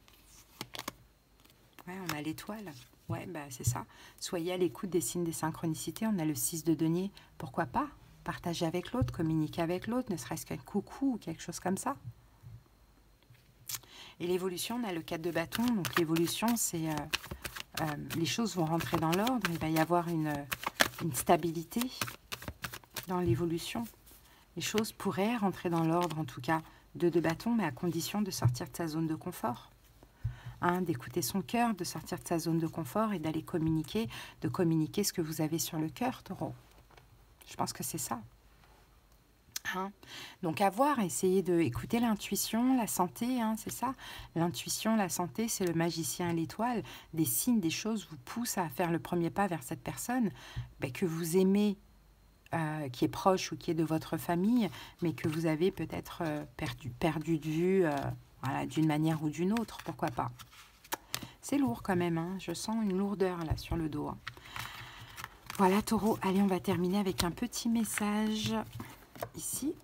Ouais, on a l'étoile. Ouais, bah c'est ça. Soyez à l'écoute des signes des synchronicités. On a le 6 de denier. Pourquoi pas? Partager avec l'autre, communiquer avec l'autre, ne serait-ce qu'un coucou ou quelque chose comme ça. Et l'évolution, on a le 4 de bâton. Donc l'évolution, c'est les choses vont rentrer dans l'ordre. Il va y avoir une stabilité dans l'évolution. Les choses pourraient rentrer dans l'ordre, en tout cas, 2 de bâton, mais à condition de sortir de sa zone de confort. Hein, d'écouter son cœur, de sortir de sa zone de confort et d'aller communiquer, de communiquer ce que vous avez sur le cœur, Taureau. Je pense que c'est ça. Hein. Donc à voir, essayez d'écouter l'intuition, la santé, hein, c'est ça. L'intuition, la santé, c'est le magicien et l'étoile. Des signes, des choses vous poussent à faire le premier pas vers cette personne que vous aimez, qui est proche ou qui est de votre famille, mais que vous avez peut-être perdu de vue voilà, d'une manière ou d'une autre, pourquoi pas. C'est lourd quand même, hein. Je sens une lourdeur là sur le dos. Hein. Voilà Taureau, allez on va terminer avec un petit message ici.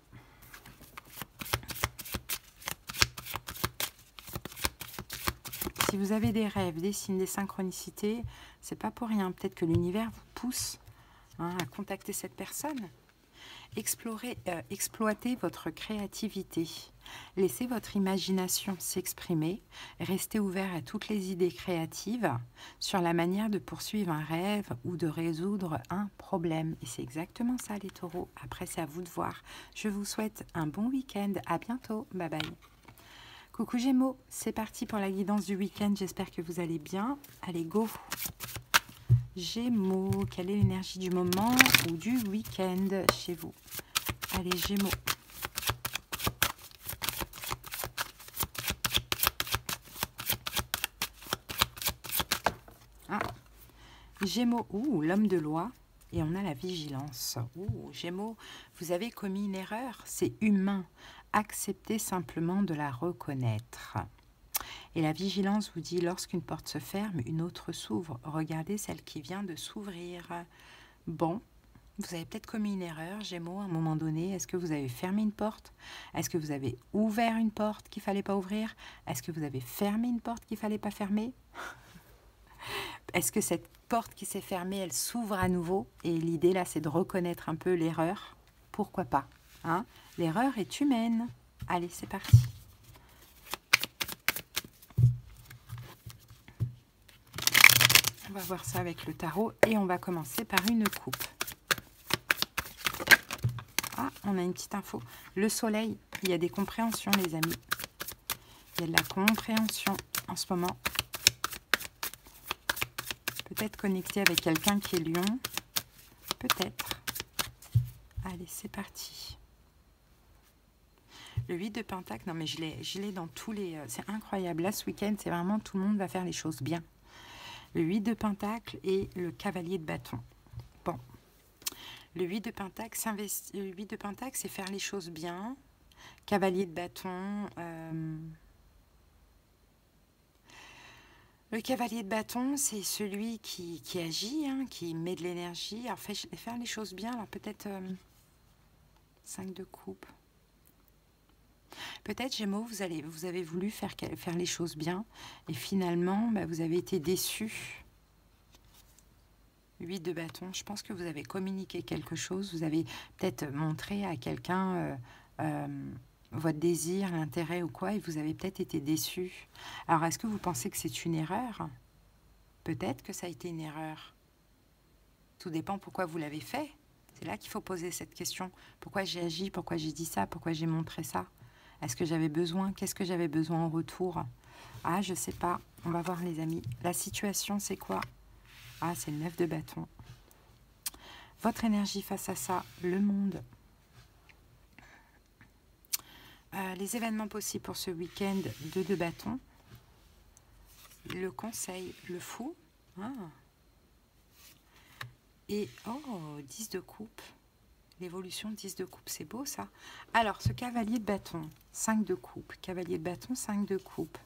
Si vous avez des rêves, des signes, des synchronicités, c'est pas pour rien. Peut-être que l'univers vous pousse à contacter cette personne. Exploitez votre créativité. Laissez votre imagination s'exprimer. Restez ouvert à toutes les idées créatives sur la manière de poursuivre un rêve ou de résoudre un problème. Et c'est exactement ça les taureaux. Après, c'est à vous de voir. Je vous souhaite un bon week-end. À bientôt. Bye bye. Coucou Gémeaux, c'est parti pour la guidance du week-end. J'espère que vous allez bien. Allez, go! Gémeaux, quelle est l'énergie du moment ou du week-end chez vous? Allez, Gémeaux. Ah, Gémeaux, l'homme de loi. Et on a la vigilance. Gémeaux, vous avez commis une erreur. C'est humain. Acceptez simplement de la reconnaître. Et la vigilance vous dit, lorsqu'une porte se ferme, une autre s'ouvre. Regardez celle qui vient de s'ouvrir. Bon, vous avez peut-être commis une erreur, Gémeaux, à un moment donné. Est-ce que vous avez fermé une porte? Est-ce que vous avez ouvert une porte qu'il ne fallait pas ouvrir? Est-ce que vous avez fermé une porte qu'il ne fallait pas fermer? Est-ce que cette porte qui s'est fermée, elle s'ouvre à nouveau? Et l'idée, là, c'est de reconnaître un peu l'erreur. Pourquoi pas, hein? L'erreur est humaine. Allez, c'est parti. On va voir ça avec le tarot et on va commencer par une coupe. Ah, on a une petite info. Le soleil, il y a des compréhensions, les amis. Il y a de la compréhension en ce moment. Peut-être connecté avec quelqu'un qui est lion. Peut-être. Allez, c'est parti. Le 8 de Pentacle, non mais je l'ai dans tous les... C'est incroyable. Là, ce week-end, c'est vraiment tout le monde va faire les choses bien. Le 8 de Pentacle et le cavalier de bâton. Bon. Le 8 de Pentacle, c'est faire les choses bien. Cavalier de bâton. Le cavalier de bâton, c'est celui qui agit, hein, qui met de l'énergie. Alors, faire les choses bien. Alors, peut-être 5 de coupe. Peut-être, Gémeaux, vous avez voulu faire les choses bien. Et finalement, vous avez été déçus. 8 de bâton, je pense que vous avez communiqué quelque chose, vous avez peut-être montré à quelqu'un votre désir, l'intérêt ou quoi, et vous avez peut-être été déçu. Alors, est-ce que vous pensez que c'est une erreur? Peut-être que ça a été une erreur. Tout dépend pourquoi vous l'avez fait. C'est là qu'il faut poser cette question. Pourquoi j'ai agi? Pourquoi j'ai dit ça? Pourquoi j'ai montré ça? Est-ce que j'avais besoin? Qu'est-ce que j'avais besoin en retour? Ah, je sais pas. On va voir, les amis. La situation, c'est quoi? Ah, c'est le 9 de bâton. Votre énergie face à ça, le monde. Les événements possibles pour ce week-end, 2 de bâton. Le conseil, le fou. Ah. Et, 10 de coupe. L'évolution 10 de coupe, c'est beau ça. Alors, ce cavalier de bâton, 5 de coupe. Cavalier de bâton, 5 de coupe.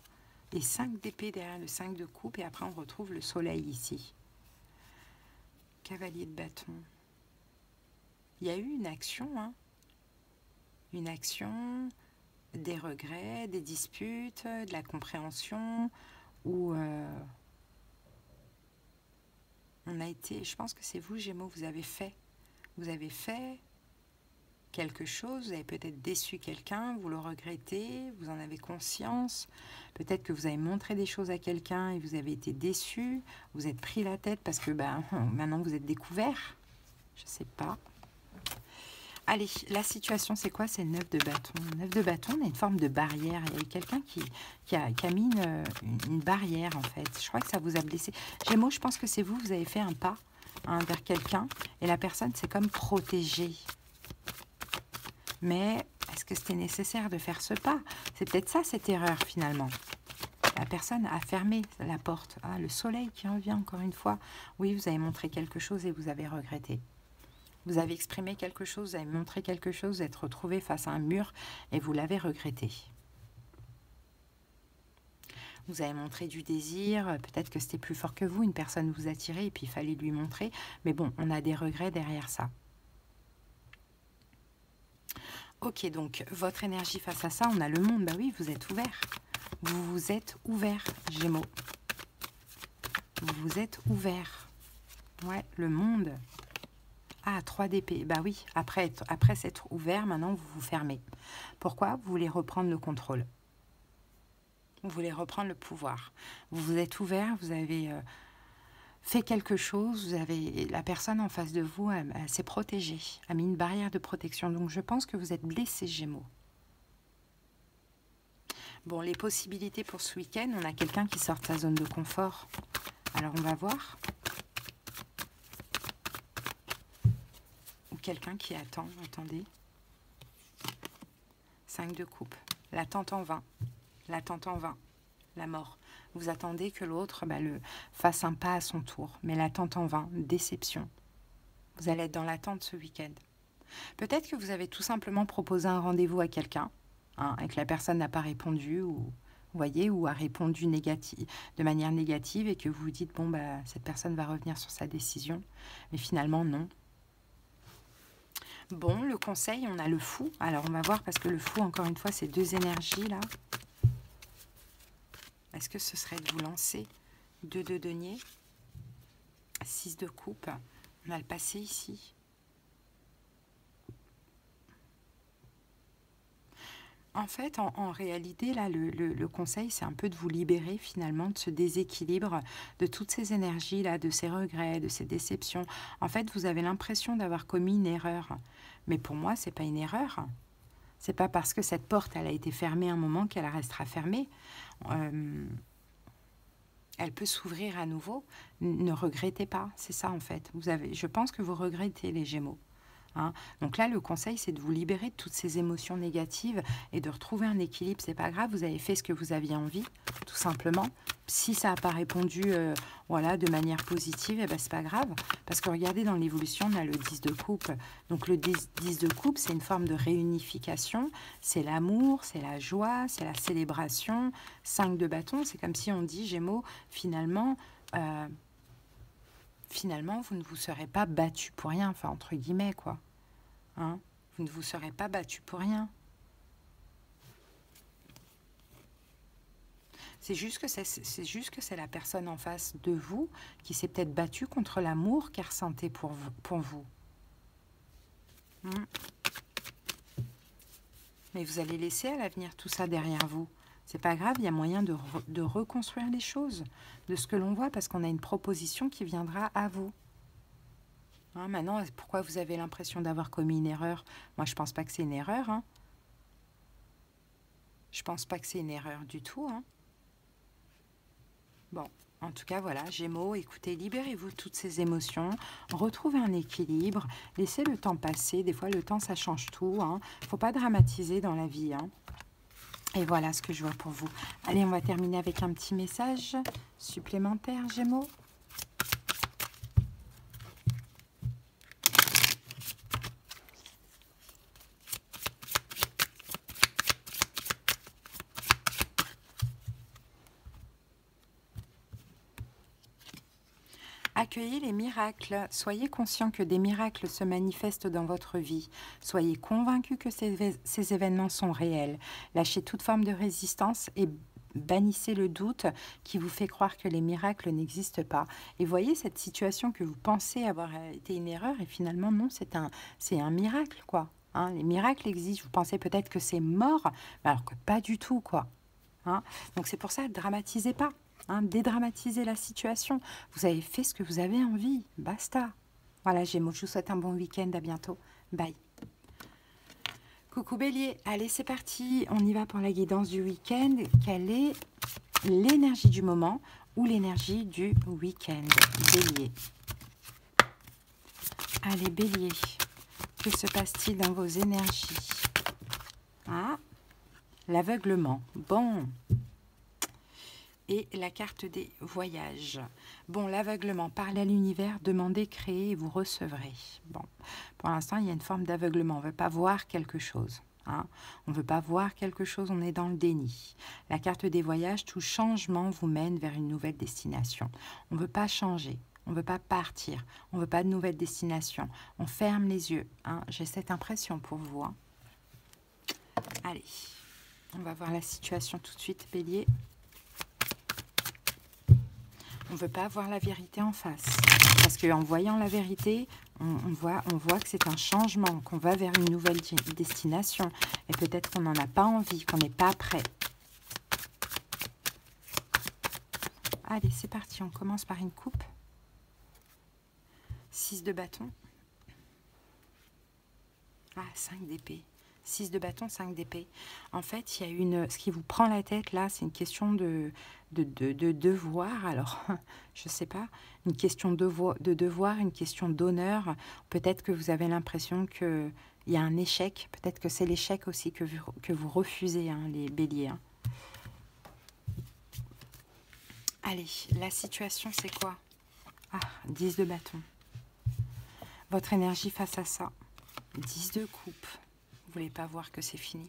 Et 5 d'épée derrière le 5 de coupe. Et après, on retrouve le soleil ici. Cavalier de bâton. Il y a eu une action, hein. Une action, des regrets, des disputes, de la compréhension, où on a été, je pense que c'est vous, Gémeaux, vous avez fait quelque chose, vous avez peut-être déçu quelqu'un, vous le regrettez, vous en avez conscience, peut-être que vous avez montré des choses à quelqu'un et vous avez été déçu, vous êtes pris la tête parce que maintenant vous êtes découvert, je sais pas. Allez, la situation, c'est quoi? C'est le 9 de bâton. Le 9 de bâton, on a une forme de barrière. Il y a eu quelqu'un qui a mis une barrière, en fait. Je crois que ça vous a blessé. Gémeaux, je pense que c'est vous, vous avez fait un pas vers quelqu'un et la personne s'est comme protégée. Mais est-ce que c'était nécessaire de faire ce pas? C'est peut-être ça, cette erreur, finalement. La personne a fermé la porte. Ah, le soleil qui revient encore une fois. Oui, vous avez montré quelque chose et vous avez regretté. Vous avez exprimé quelque chose, vous avez montré quelque chose, vous êtes retrouvé face à un mur et vous l'avez regretté. Vous avez montré du désir, peut-être que c'était plus fort que vous, une personne vous attirait et puis il fallait lui montrer. Mais bon, on a des regrets derrière ça. Ok, donc votre énergie face à ça, on a le monde. Bah oui, vous êtes ouvert. Vous vous êtes ouvert, Gémeaux. Vous vous êtes ouvert. Ouais, le monde. Ah, 3 d'épée. Bah oui, après s'être ouvert, maintenant vous vous fermez. Pourquoi? Vous voulez reprendre le contrôle. Vous voulez reprendre le pouvoir. Vous vous êtes ouvert, vous avez fait quelque chose, la personne en face de vous, elle s'est protégée, a mis une barrière de protection. Donc je pense que vous êtes blessé, Gémeaux. Bon, les possibilités pour ce week-end, on a quelqu'un qui sort de sa zone de confort. Alors on va voir. Quelqu'un qui attend, attendez. 5 de coupe. L'attente en vain. L'attente en vain. La mort. Vous attendez que l'autre fasse un pas à son tour. Mais l'attente en vain. Déception. Vous allez être dans l'attente ce week-end. Peut-être que vous avez tout simplement proposé un rendez-vous à quelqu'un, hein, et que la personne n'a pas répondu, ou voyez, ou a répondu de manière négative, et que vous vous dites, bon, cette personne va revenir sur sa décision. Mais finalement, non. Bon, le conseil, on a le fou. Alors, on va voir, parce que le fou, encore une fois, c'est 2 énergies, là. Est-ce que ce serait de vous lancer 2 de denier, 6 de coupe. On a le passé ici. En fait, en réalité, là, le conseil, c'est un peu de vous libérer, finalement, de ce déséquilibre, de toutes ces énergies-là, de ces regrets, de ces déceptions. En fait, vous avez l'impression d'avoir commis une erreur. Mais pour moi, ce n'est pas une erreur. C'est pas parce que cette porte, elle a été fermée un moment qu'elle restera fermée. Elle peut s'ouvrir à nouveau. Ne regrettez pas, c'est ça en fait. Je pense que vous regrettez, les Gémeaux. Hein. Donc là, le conseil, c'est de vous libérer de toutes ces émotions négatives et de retrouver un équilibre. C'est pas grave, vous avez fait ce que vous aviez envie, tout simplement. Si ça n'a pas répondu voilà, de manière positive, c'est pas grave. Parce que regardez, dans l'évolution, on a le 10 de coupe. Donc le 10 de coupe, c'est une forme de réunification. C'est l'amour, c'est la joie, c'est la célébration. 5 de bâton, c'est comme si on dit, Gémeaux, finalement, vous ne vous serez pas battu pour rien. Enfin, entre guillemets, quoi. Hein, vous ne vous serez pas battu pour rien. C'est juste que c'est la personne en face de vous qui s'est peut-être battue contre l'amour qu'elle ressentait pour vous. Mais vous allez laisser à l'avenir tout ça derrière vous. C'est pas grave, il y a moyen de reconstruire les choses, de ce que l'on voit, parce qu'on a une proposition qui viendra à vous. Hein, maintenant, pourquoi vous avez l'impression d'avoir commis une erreur? Moi, je pense pas que c'est une erreur. Hein. Je pense pas que c'est une erreur du tout. Hein. Bon, en tout cas, voilà, Gémeaux, écoutez, libérez-vous de toutes ces émotions, retrouvez un équilibre, laissez le temps passer. Des fois, le temps, ça change tout. Hein. Faut pas dramatiser dans la vie. Hein. Et voilà ce que je vois pour vous. Allez, on va terminer avec un petit message supplémentaire, Gémeaux. Accueillez les miracles. Soyez conscient que des miracles se manifestent dans votre vie. Soyez convaincu que ces événements sont réels. Lâchez toute forme de résistance et bannissez le doute qui vous fait croire que les miracles n'existent pas. Et voyez cette situation que vous pensez avoir été une erreur et finalement non, c'est un miracle, quoi. Hein, les miracles existent. Vous pensez peut-être que c'est mort, alors que pas du tout, quoi. Hein, donc c'est pour ça, ne dramatisez pas. Hein, dédramatisez la situation. Vous avez fait ce que vous avez envie. Basta. Voilà, Gémeaux, je vous souhaite un bon week-end. À bientôt. Bye. Coucou Bélier. Allez, c'est parti. On y va pour la guidance du week-end. Quelle est l'énergie du moment ou l'énergie du week-end? Bélier. Allez, Bélier. Que se passe-t-il dans vos énergies? Ah, l'aveuglement. Bon. Et la carte des voyages. Bon, l'aveuglement, parlez à l'univers, demandez, créez et vous recevrez. Bon, pour l'instant, il y a une forme d'aveuglement. On ne veut pas voir quelque chose. Hein. On ne veut pas voir quelque chose, on est dans le déni. La carte des voyages, tout changement vous mène vers une nouvelle destination. On ne veut pas changer, on ne veut pas partir, on ne veut pas de nouvelle destination. On ferme les yeux. Hein. J'ai cette impression pour vous. Hein. Allez, on va voir la situation tout de suite, Bélier. On ne veut pas voir la vérité en face. Parce qu'en voyant la vérité, on voit que c'est un changement, qu'on va vers une nouvelle destination. Et peut-être qu'on n'en a pas envie, qu'on n'est pas prêt. Allez, c'est parti. On commence par une coupe. 6 de bâton. Ah, 5 d'épée. 6 de bâton, 5 d'épée. En fait, il y a ce qui vous prend la tête là, c'est une question de devoir. Alors, je ne sais pas, une question de devoir, une question d'honneur. Peut-être que vous avez l'impression qu'il y a un échec. Peut-être que c'est l'échec aussi que vous refusez, hein, les béliers. Hein. Allez, la situation, c'est quoi? Ah, 10 de bâton. Votre énergie face à ça. 10 de coupe. Vous voulez pas voir que c'est fini.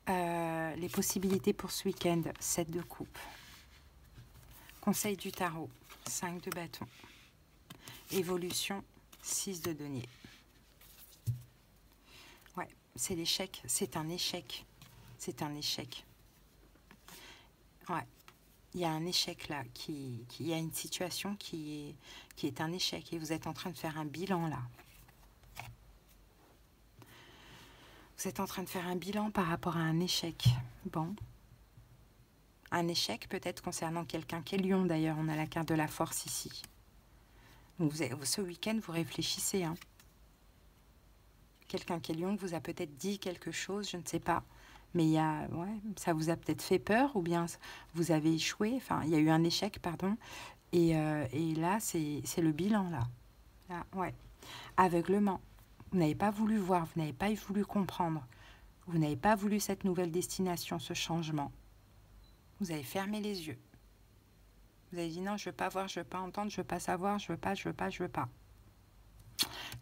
Les possibilités pour ce week-end, 7 de coupe. Conseil du tarot, 5 de bâton. Évolution, 6 de denier. Ouais, c'est l'échec, c'est un échec. C'est un échec. Ouais, il y a un échec là, il y a une situation qui est un échec et vous êtes en train de faire un bilan là. Vous êtes en train de faire un bilan par rapport à un échec. Bon. Un échec peut-être concernant quelqu'un qui est lion d'ailleurs. On a la carte de la force ici. Donc ce week-end, vous réfléchissez. Hein. Quelqu'un qui est lion vous a peut-être dit quelque chose, je ne sais pas. Mais ça vous a peut-être fait peur ou bien vous avez échoué. Enfin, il y a eu un échec, pardon. Et là, c'est le bilan là. Là, ouais. Aveuglement. Vous n'avez pas voulu voir, vous n'avez pas voulu comprendre. Vous n'avez pas voulu cette nouvelle destination, ce changement. Vous avez fermé les yeux. Vous avez dit non, je ne veux pas voir, je ne veux pas entendre, je ne veux pas savoir, je ne veux pas, je ne veux pas, je ne veux pas.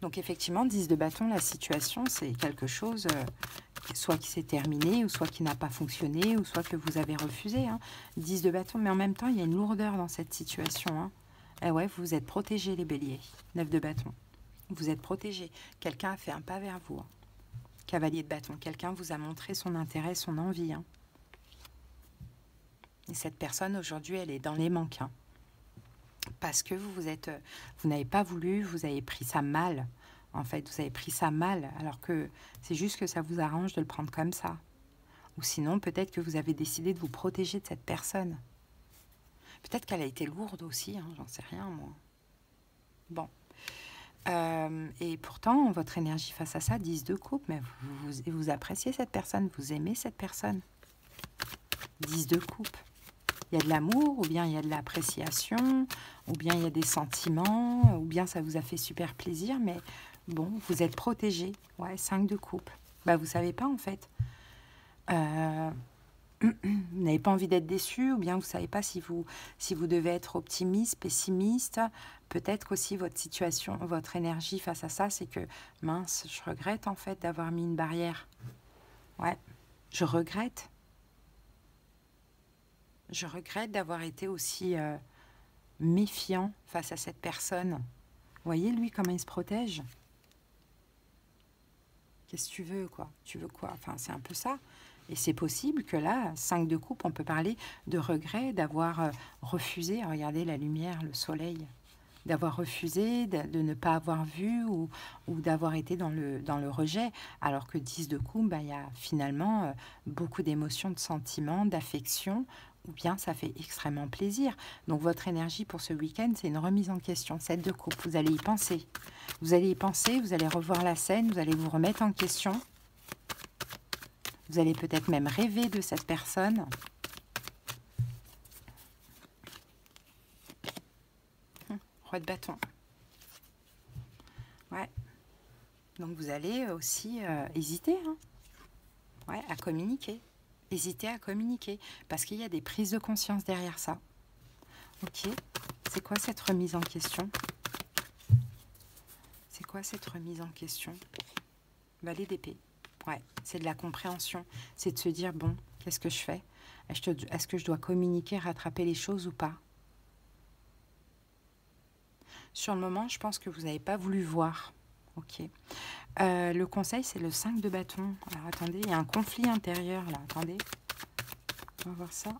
Donc effectivement, 10 de bâton, la situation, c'est quelque chose, soit qui s'est terminé, ou soit qui n'a pas fonctionné, ou soit que vous avez refusé. Hein. 10 de bâton, mais en même temps, il y a une lourdeur dans cette situation. Hein. Et ouais, vous êtes protégés, les béliers. 9 de bâton. Vous êtes protégé. Quelqu'un a fait un pas vers vous. Hein. Cavalier de bâton. Quelqu'un vous a montré son intérêt, son envie. Hein. Et cette personne, aujourd'hui, elle est dans les manques. Hein. Parce que vous n'avez pas voulu, vous avez pris ça mal. En fait, vous avez pris ça mal. Alors que c'est juste que ça vous arrange de le prendre comme ça. Ou sinon, peut-être que vous avez décidé de vous protéger de cette personne. Peut-être qu'elle a été lourde aussi. Hein, j'en sais rien, moi. Bon. Et pourtant, votre énergie face à ça, 10 de coupe, mais vous appréciez cette personne, vous aimez cette personne. 10 de coupe. Il y a de l'amour, ou bien il y a de l'appréciation, ou bien il y a des sentiments, ou bien ça vous a fait super plaisir, mais bon, vous êtes protégé. Ouais, 5 de coupe. Bah, vous savez pas, en fait. Vous n'avez pas envie d'être déçu, ou bien vous ne savez pas si vous devez être optimiste, pessimiste. Peut-être qu'aussi votre situation, votre énergie face à ça, c'est que, mince, je regrette en fait d'avoir mis une barrière. Ouais, je regrette. Je regrette d'avoir été aussi méfiant face à cette personne. Voyez, lui, comment il se protège. Qu'est-ce que tu veux, quoi? Tu veux quoi? Enfin, c'est un peu ça. Et c'est possible que là, 5 de coupe, on peut parler de regret, d'avoir refusé. Regardez la lumière, le soleil. D'avoir refusé, de ne pas avoir vu ou d'avoir été dans le rejet. Alors que 10 de coupe, bah, y a finalement beaucoup d'émotions, de sentiments, d'affection, ou bien ça fait extrêmement plaisir. Donc votre énergie pour ce week-end, c'est une remise en question. 7 de coupe, vous allez y penser. Vous allez y penser, vous allez revoir la scène, vous allez vous remettre en question. Vous allez peut-être même rêver de cette personne. Roi de bâton. Ouais. Donc vous allez aussi hésiter ouais, à communiquer. Hésiter à communiquer. Parce qu'il y a des prises de conscience derrière ça. Ok. C'est quoi cette remise en question? C'est quoi cette remise en question? Valet d'épée. Ouais, c'est de la compréhension. C'est de se dire, bon, qu'est-ce que je fais? Est-ce que je dois communiquer, rattraper les choses ou pas? Sur le moment, je pense que vous n'avez pas voulu voir. Ok. Le conseil, c'est le 5 de bâton. Alors, attendez, il y a un conflit intérieur, là. Attendez. On va voir ça.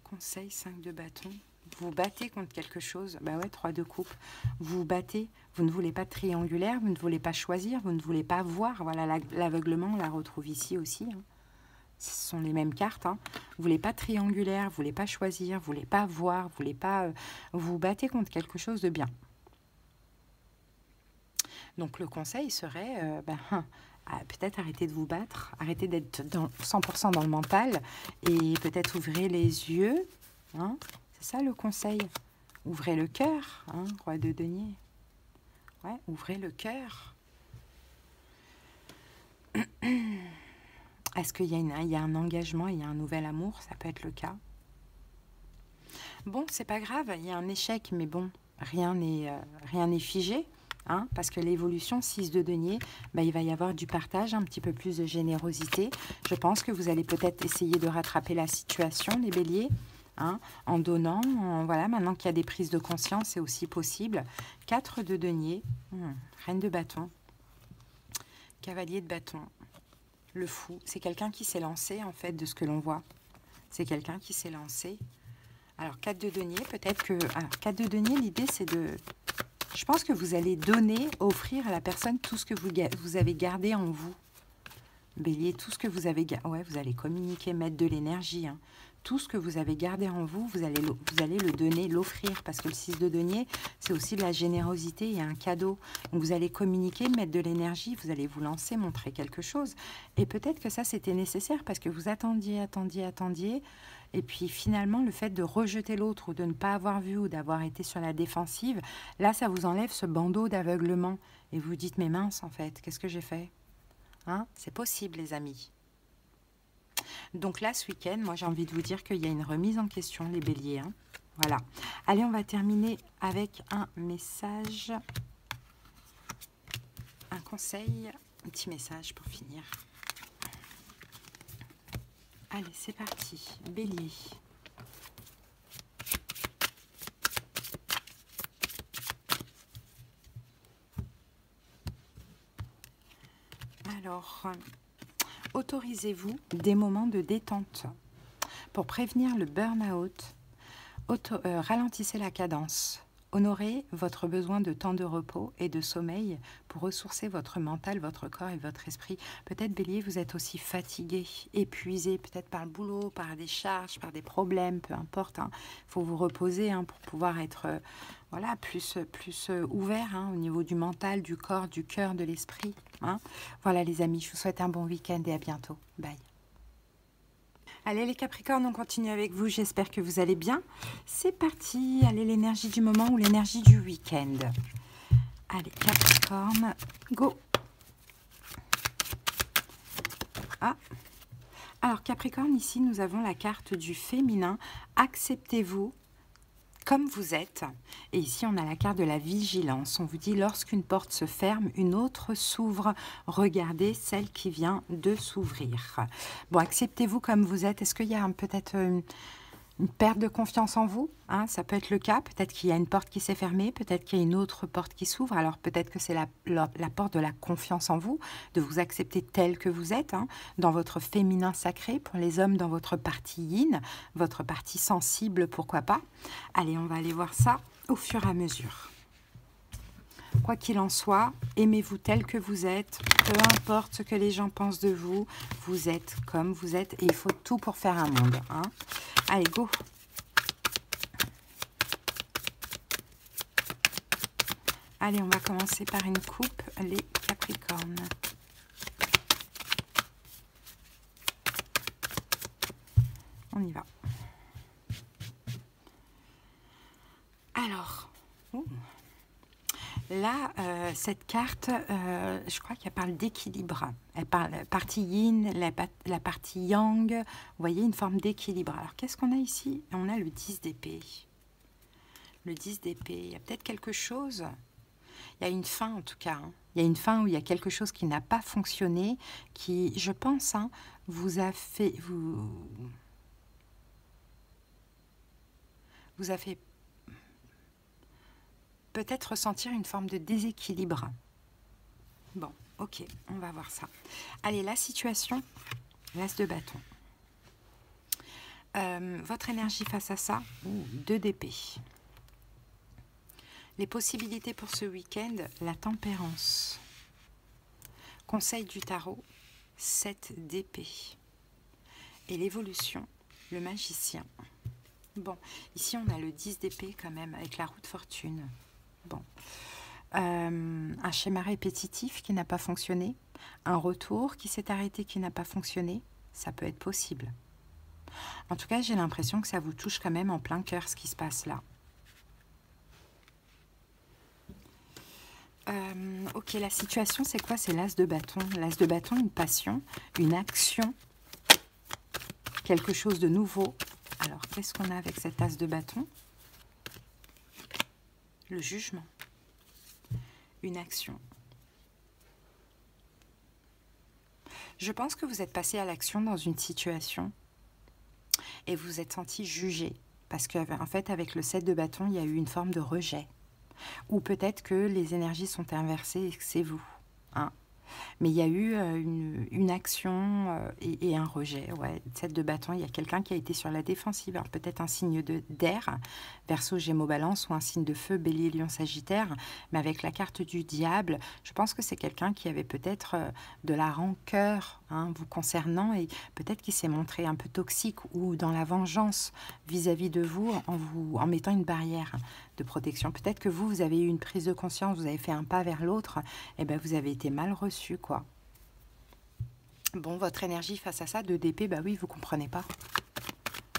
Conseil, 5 de bâton. Vous vous battez contre quelque chose. Bah ouais, 3 de coupe. Vous vous battez. Vous ne voulez pas de triangulaire. Vous ne voulez pas choisir. Vous ne voulez pas voir. Voilà, l'aveuglement, on la retrouve ici aussi. Ce sont les mêmes cartes. Vous ne voulez pas triangulaire, vous ne voulez pas choisir, vous ne voulez pas voir, vous voulez pas... vous battez contre quelque chose de bien. Donc le conseil serait, peut-être arrêter de vous battre, arrêter d'être 100% dans le mental et peut-être ouvrez les yeux. C'est ça le conseil. Ouvrez le cœur, roi de denier. Ouais, ouvrez le cœur. Est-ce qu'il y a un engagement, il y a un nouvel amour? Ça peut être le cas. Bon, c'est pas grave, il y a un échec, mais bon, rien n'est figé. Parce que l'évolution 6 de denier, il va y avoir du partage, un petit peu plus de générosité. Je pense que vous allez peut-être essayer de rattraper la situation, les béliers, en donnant. Voilà, maintenant qu'il y a des prises de conscience, c'est aussi possible. 4 de denier, reine de bâton, cavalier de bâton. Le fou, c'est quelqu'un qui s'est lancé, en fait, de ce que l'on voit. C'est quelqu'un qui s'est lancé. Alors, 4 de denier, peut-être que... Alors, 4 de denier, l'idée, c'est de... Je pense que vous allez donner, offrir à la personne tout ce que vous avez gardé en vous. Bélier, tout ce que vous avez gardé... Ouais, vous allez communiquer, mettre de l'énergie. Tout ce que vous avez gardé en vous, vous allez le donner, l'offrir. Parce que le 6 de denier, c'est aussi de la générosité et un cadeau. Donc vous allez communiquer, mettre de l'énergie, vous allez vous lancer, montrer quelque chose. Et peut-être que ça, c'était nécessaire parce que vous attendiez. Et puis finalement, le fait de rejeter l'autre ou de ne pas avoir vu ou d'avoir été sur la défensive, là, ça vous enlève ce bandeau d'aveuglement. Et vous dites, mais mince, en fait, qu'est-ce que j'ai fait? C'est possible, les amis. Donc là, ce week-end, moi, j'ai envie de vous dire qu'il y a une remise en question, les béliers. Voilà. Allez, on va terminer avec un message, un conseil, un petit message pour finir. Allez, c'est parti. Bélier. Alors, autorisez-vous des moments de détente pour prévenir le burn-out. Ralentissez la cadence. Honorez votre besoin de temps de repos et de sommeil pour ressourcer votre mental, votre corps et votre esprit. Peut-être, Bélier, vous êtes aussi fatigué, épuisé, peut-être par le boulot, par des charges, par des problèmes, peu importe. Il faut vous reposer pour pouvoir être voilà, plus ouvert au niveau du mental, du corps, du cœur, de l'esprit. Voilà, les amis, je vous souhaite un bon week-end et à bientôt. Bye. Allez les Capricornes, on continue avec vous, j'espère que vous allez bien. C'est parti, allez l'énergie du moment ou l'énergie du week-end. Allez Capricorne, go. Alors Capricorne, ici nous avons la carte du féminin. Acceptez-vous comme vous êtes. Et ici, on a la carte de la vigilance. On vous dit, lorsqu'une porte se ferme, une autre s'ouvre. Regardez celle qui vient de s'ouvrir. Bon, acceptez-vous comme vous êtes. Est-ce qu'il y a peut-être une perte de confiance en vous, hein, ça peut être le cas. Peut-être qu'il y a une porte qui s'est fermée, peut-être qu'il y a une autre porte qui s'ouvre. Alors peut-être que c'est la porte de la confiance en vous, de vous accepter tel que vous êtes, hein, dans votre féminin sacré, pour les hommes dans votre partie yin, votre partie sensible, pourquoi pas. Allez, on va aller voir ça au fur et à mesure. Quoi qu'il en soit, aimez-vous tel que vous êtes, peu importe ce que les gens pensent de vous, vous êtes comme vous êtes et il faut tout pour faire un monde, hein. Allez, go! Allez, on va commencer par une coupe, les Capricornes. On y va. Alors, là, cette carte, je crois qu'elle parle d'équilibre. Elle parle la partie yin, la partie yang. Vous voyez, une forme d'équilibre. Alors, qu'est-ce qu'on a ici? On a le 10 d'épée. Le 10 d'épée. Il y a peut-être quelque chose. Il y a une fin, en tout cas. Hein. Il y a une fin où il y a quelque chose qui n'a pas fonctionné, qui, je pense, hein, vous a fait... vous a fait peut-être ressentir une forme de déséquilibre. Bon, ok, on va voir ça. Allez, la situation, l'as de bâton. Votre énergie face à ça, 2 d'épée. Les possibilités pour ce week-end, la tempérance. Conseil du tarot, 7 d'épée. Et l'évolution, le magicien. Bon, ici on a le 10 d'épée quand même, avec la roue de fortune. Bon, un schéma répétitif qui n'a pas fonctionné, un retour qui s'est arrêté qui n'a pas fonctionné, ça peut être possible. En tout cas, j'ai l'impression que ça vous touche quand même en plein cœur ce qui se passe là. Ok, la situation c'est quoi? C'est l'as de bâton. L'as de bâton, une passion, une action, quelque chose de nouveau. Alors, qu'est-ce qu'on a avec cet as de bâton? Le jugement. Une action. Je pense que vous êtes passé à l'action dans une situation et vous vous êtes senti jugé. Parce qu'en fait, avec le 7 de bâton, il y a eu une forme de rejet. Ou peut-être que les énergies sont inversées et que c'est vous. Hein. Mais il y a eu une action et un rejet. Ouais, 7 de bâton, il y a quelqu'un qui a été sur la défensive. Alors peut-être un signe d'air, Verseau, Gémeaux, Balance, ou un signe de feu, Bélier, Lion, Sagittaire. Mais avec la carte du diable, je pense que c'est quelqu'un qui avait peut-être de la rancœur, hein, vous concernant, et peut-être qu'il s'est montré un peu toxique ou dans la vengeance vis-à-vis de vous en mettant une barrière de protection. Peut-être que vous avez eu une prise de conscience, vous avez fait un pas vers l'autre, et ben vous avez été mal reçu, quoi. Bon, votre énergie face à ça, 2 d'épée, bah oui, vous comprenez pas.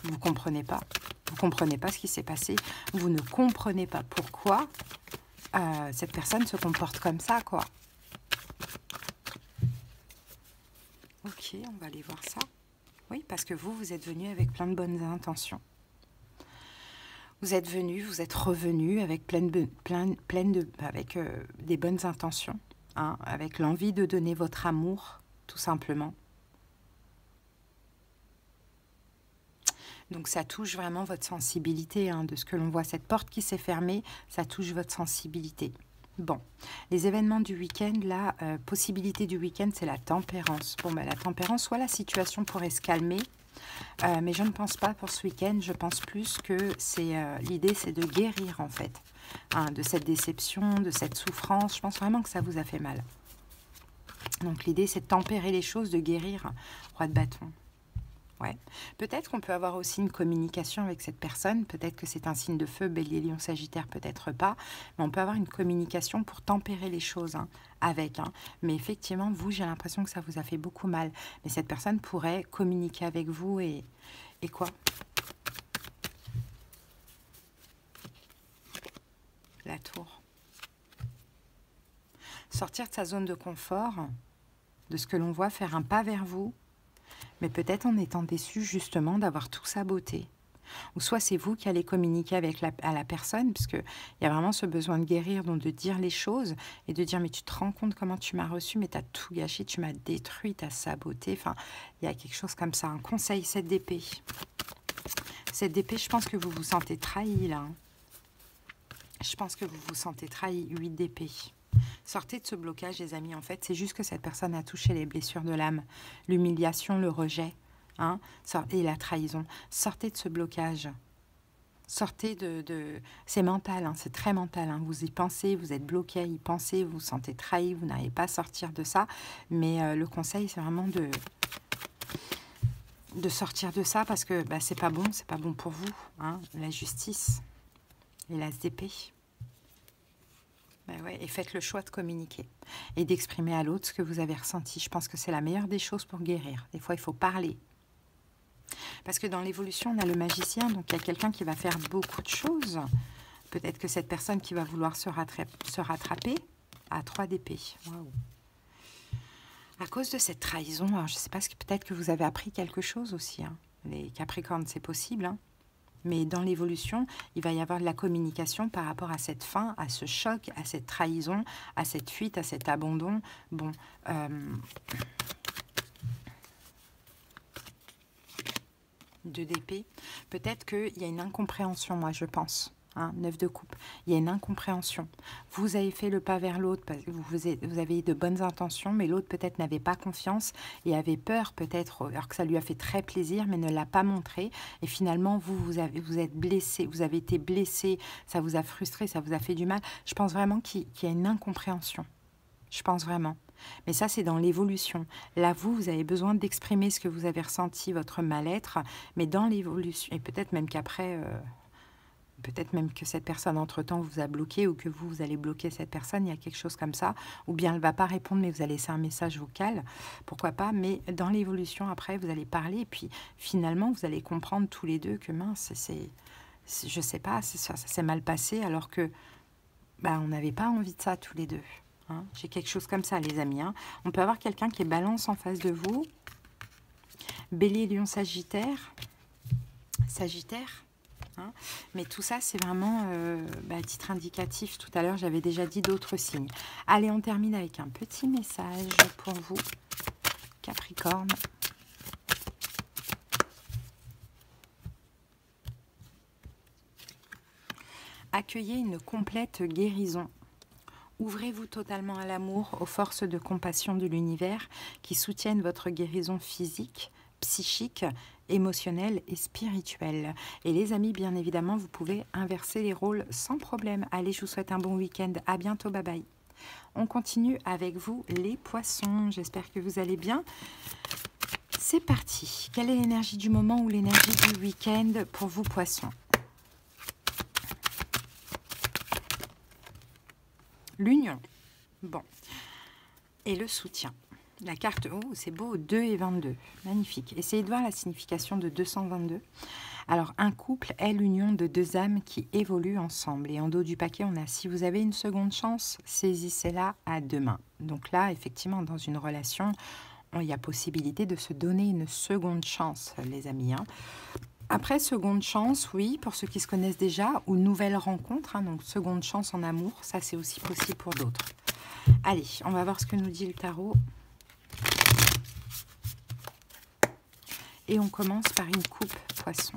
Vous comprenez pas. Vous comprenez pas ce qui s'est passé. Vous ne comprenez pas pourquoi cette personne se comporte comme ça, quoi. Ok, on va aller voir ça. Oui, parce que vous êtes venu avec plein de bonnes intentions. Vous êtes venu, vous êtes revenu avec avec des bonnes intentions, hein, avec l'envie de donner votre amour, tout simplement. Donc ça touche vraiment votre sensibilité, hein, de ce que l'on voit. Cette porte qui s'est fermée, ça touche votre sensibilité. Bon, les événements du week-end, là, possibilité du week-end, c'est la tempérance. Bon, ben, la tempérance, soit la situation pourrait se calmer, mais je ne pense pas pour ce week-end. Je pense plus que l'idée, c'est de guérir, en fait, hein, de cette déception, de cette souffrance. Je pense vraiment que ça vous a fait mal. Donc l'idée, c'est de tempérer les choses, de guérir. Roi de bâton. Ouais. Peut-être qu'on peut avoir aussi une communication avec cette personne. Peut-être que c'est un signe de feu, Bélier, Lion, Sagittaire, peut-être pas. Mais on peut avoir une communication pour tempérer les choses, hein, avec. Hein. Mais effectivement, vous, j'ai l'impression que ça vous a fait beaucoup mal. Mais cette personne pourrait communiquer avec vous et quoi? La tour. Sortir de sa zone de confort, de ce que l'on voit, faire un pas vers vous. Mais peut-être en étant déçu justement d'avoir tout saboté. Ou soit c'est vous qui allez communiquer avec la personne, parce qu'il y a vraiment ce besoin de guérir, donc de dire les choses, et de dire mais tu te rends compte comment tu m'as reçu, mais tu as tout gâché, tu m'as détruit, tu as saboté, enfin il y a quelque chose comme ça, un conseil, 7 d'épée. Cette d'épée, je pense que vous vous sentez trahi là. Je pense que vous vous sentez trahi. 8 d'épée. Sortez de ce blocage, les amis. En fait, c'est juste que cette personne a touché les blessures de l'âme, l'humiliation, le rejet, hein, et la trahison. Sortez de ce blocage. Sortez de... C'est mental, hein, c'est très mental. Hein. Vous y pensez, vous êtes bloqué à y penser, vous vous sentez trahi, vous n'arrivez pas à sortir de ça. Mais le conseil, c'est vraiment de sortir de ça parce que bah, c'est pas bon pour vous. Hein, la justice et l'as d'épée. Ben ouais, et faites le choix de communiquer et d'exprimer à l'autre ce que vous avez ressenti. Je pense que c'est la meilleure des choses pour guérir. Des fois, il faut parler. Parce que dans l'évolution, on a le magicien, donc il y a quelqu'un qui va faire beaucoup de choses. Peut-être que cette personne qui va vouloir se rattraper a 3 d'épée. Waouh. À cause de cette trahison, alors je ne sais pas, peut-être que vous avez appris quelque chose aussi. Hein. Les Capricornes, c'est possible, hein. Mais dans l'évolution, il va y avoir de la communication par rapport à cette fin, à ce choc, à cette trahison, à cette fuite, à cet abandon. Bon, deux d'épée. Peut-être qu'il y a une incompréhension, moi, je pense. Hein, 9 de coupe. Il y a une incompréhension. Vous avez fait le pas vers l'autre parce que vous avez de bonnes intentions, mais l'autre peut-être n'avait pas confiance et avait peur peut-être, alors que ça lui a fait très plaisir, mais ne l'a pas montré. Et finalement, vous êtes blessé, vous avez été blessé, ça vous a frustré, ça vous a fait du mal. Je pense vraiment qu'il y a une incompréhension. Je pense vraiment. Mais ça, c'est dans l'évolution. Là, vous avez besoin d'exprimer ce que vous avez ressenti, votre mal-être, mais dans l'évolution. Et peut-être même qu'après... peut-être même que cette personne, entre-temps, vous a bloqué ou que vous allez bloquer cette personne, il y a quelque chose comme ça. Ou bien elle ne va pas répondre, mais vous allez laisser un message vocal, pourquoi pas. Mais dans l'évolution, après, vous allez parler et puis finalement, vous allez comprendre tous les deux que mince, je ne sais pas, ça s'est mal passé alors que bah, on n'avait pas envie de ça tous les deux. Hein. J'ai quelque chose comme ça, les amis. Hein. On peut avoir quelqu'un qui est balance en face de vous. Bélier, Lion, Sagittaire. Sagittaire. Hein. Mais tout ça, c'est vraiment à titre indicatif. Tout à l'heure, j'avais déjà dit d'autres signes. Allez, on termine avec un petit message pour vous, Capricorne. Accueillez une complète guérison. Ouvrez-vous totalement à l'amour, aux forces de compassion de l'univers qui soutiennent votre guérison physique, psychique, émotionnelle et spirituelle. Et les amis, bien évidemment, vous pouvez inverser les rôles sans problème. Allez, je vous souhaite un bon week-end. À bientôt, bye bye. On continue avec vous, les poissons. J'espère que vous allez bien. C'est parti. Quelle est l'énergie du moment ou l'énergie du week-end pour vous, poissons? L'union. Bon. Et le soutien. La carte, oh, c'est beau, 2 et 22. Magnifique. Essayez de voir la signification de 222. Alors, un couple est l'union de deux âmes qui évoluent ensemble. Et en dos du paquet, on a « Si vous avez une seconde chance, saisissez-la à deux mains ». Donc là, effectivement, dans une relation, il y a possibilité de se donner une seconde chance, les amis. Hein. Après, seconde chance, oui, pour ceux qui se connaissent déjà, ou nouvelle rencontre. Hein, donc, seconde chance en amour, ça, c'est aussi possible pour d'autres. Allez, on va voir ce que nous dit le tarot. Et on commence par une coupe poisson.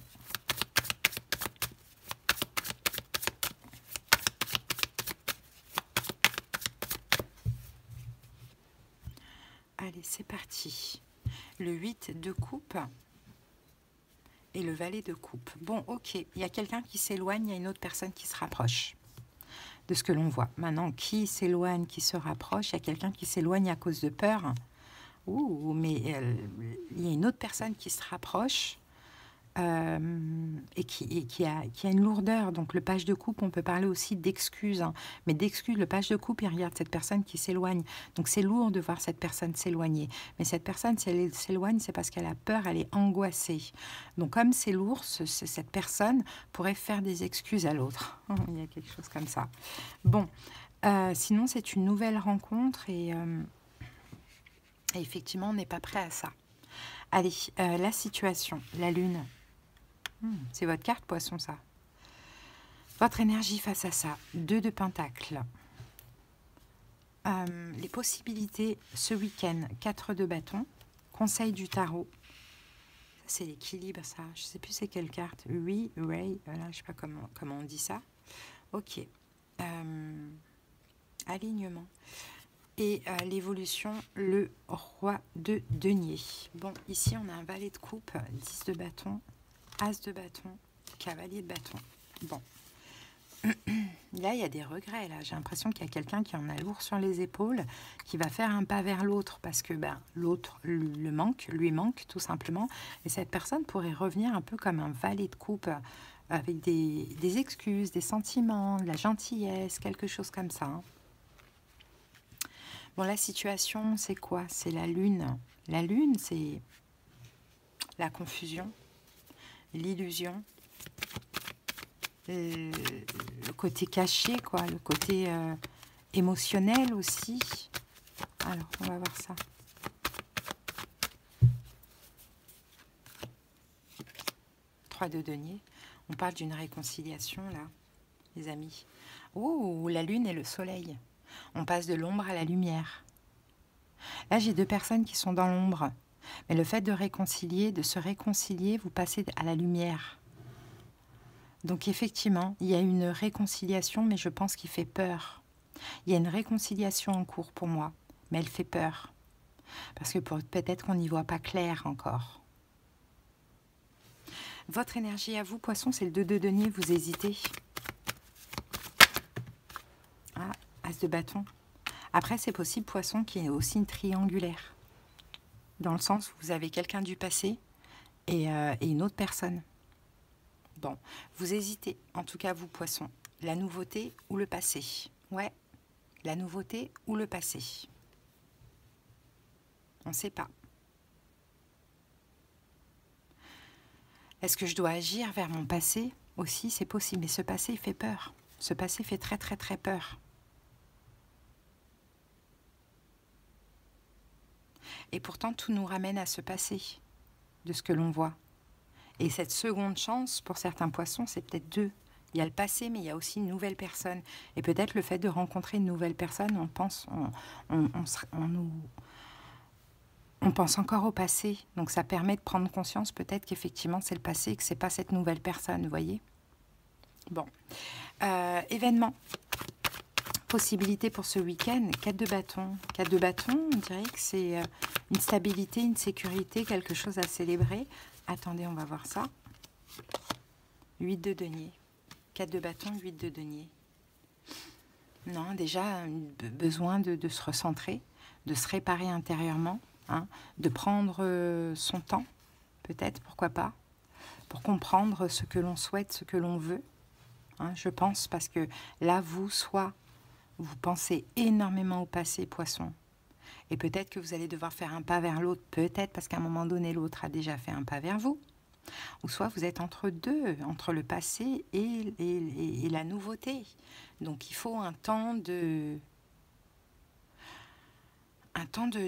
Allez, c'est parti. Le 8 de coupe et le valet de coupe. Bon, ok, il y a quelqu'un qui s'éloigne, il y a une autre personne qui se rapproche de ce que l'on voit. Maintenant, qui s'éloigne, qui se rapproche? Il y a quelqu'un qui s'éloigne à cause de peur. Ouh, mais il y a une autre personne qui se rapproche et qui a une lourdeur. Donc le page de coupe, on peut parler aussi d'excuses. Hein. Mais d'excuses, le page de coupe, il regarde cette personne qui s'éloigne. Donc c'est lourd de voir cette personne s'éloigner. Mais cette personne, si elle s'éloigne, c'est parce qu'elle a peur, elle est angoissée. Donc comme c'est lourd, cette personne pourrait faire des excuses à l'autre. Il y a quelque chose comme ça. Bon, sinon c'est une nouvelle rencontre et effectivement, on n'est pas prêt à ça. Allez, la situation, la lune. C'est votre carte, poisson, ça. Votre énergie face à ça. 2 de pentacles. Les possibilités ce week-end, 4 de bâton. Conseil du tarot. c'est l'équilibre, ça. Je sais plus c'est quelle carte. Oui, Ray, voilà, je sais pas comment on dit ça. Ok. Alignement. Et l'évolution, le roi de denier. Bon, ici, on a un valet de coupe, 10 de bâton, as de bâton, cavalier de bâton. Bon. Là, il y a des regrets. Là, j'ai l'impression qu'il y a quelqu'un qui en a lourd sur les épaules, qui va faire un pas vers l'autre parce que l'autre lui manque tout simplement. Et cette personne pourrait revenir un peu comme un valet de coupe avec des excuses, des sentiments, de la gentillesse, quelque chose comme ça. Hein. Bon, la situation, c'est quoi? C'est la lune. La lune, c'est la confusion, l'illusion, le côté caché, quoi, le côté émotionnel aussi. Alors, on va voir ça. Trois de denier. On parle d'une réconciliation, là, les amis. Oh, la lune et le soleil. On passe de l'ombre à la lumière. Là, j'ai deux personnes qui sont dans l'ombre. Mais le fait de réconcilier, de se réconcilier, vous passez à la lumière. Donc effectivement, il y a une réconciliation, mais je pense qu'il fait peur. Il y a une réconciliation en cours pour moi, mais elle fait peur. Parce que peut-être qu'on n'y voit pas clair encore. Votre énergie à vous, poisson, c'est le 2 de denier, vous hésitez. Ah, as de bâton. Après, c'est possible, poisson, qui est aussi une triangulaire. Dans le sens où vous avez quelqu'un du passé et une autre personne. Bon, vous hésitez, en tout cas vous, poisson. La nouveauté ou le passé? Ouais, la nouveauté ou le passé? On ne sait pas. Est-ce que je dois agir vers mon passé aussi? C'est possible, mais ce passé, il fait peur. Ce passé fait très, très, très peur. Et pourtant, tout nous ramène à ce passé, de ce que l'on voit. Et cette seconde chance, pour certains poissons, c'est peut-être deux. Il y a le passé, mais il y a aussi une nouvelle personne. Et peut-être le fait de rencontrer une nouvelle personne, on pense encore au passé. Donc ça permet de prendre conscience peut-être qu'effectivement c'est le passé et que ce n'est pas cette nouvelle personne, vous voyez. Bon. Événement. Possibilité pour ce week-end, 4 de bâton. 4 de bâton, on dirait que c'est une stabilité, une sécurité, quelque chose à célébrer. Attendez, on va voir ça. 8 de denier. 4 de bâton, 8 de denier. Non, déjà, besoin de se recentrer, de se réparer intérieurement, hein, de prendre son temps, peut-être, pourquoi pas, pour comprendre ce que l'on souhaite, ce que l'on veut. Hein, je pense, parce que là, vous pensez énormément au passé, poisson. Et peut-être que vous allez devoir faire un pas vers l'autre, peut-être parce qu'à un moment donné, l'autre a déjà fait un pas vers vous. Ou soit vous êtes entre deux, entre le passé et la nouveauté. Donc il faut un temps de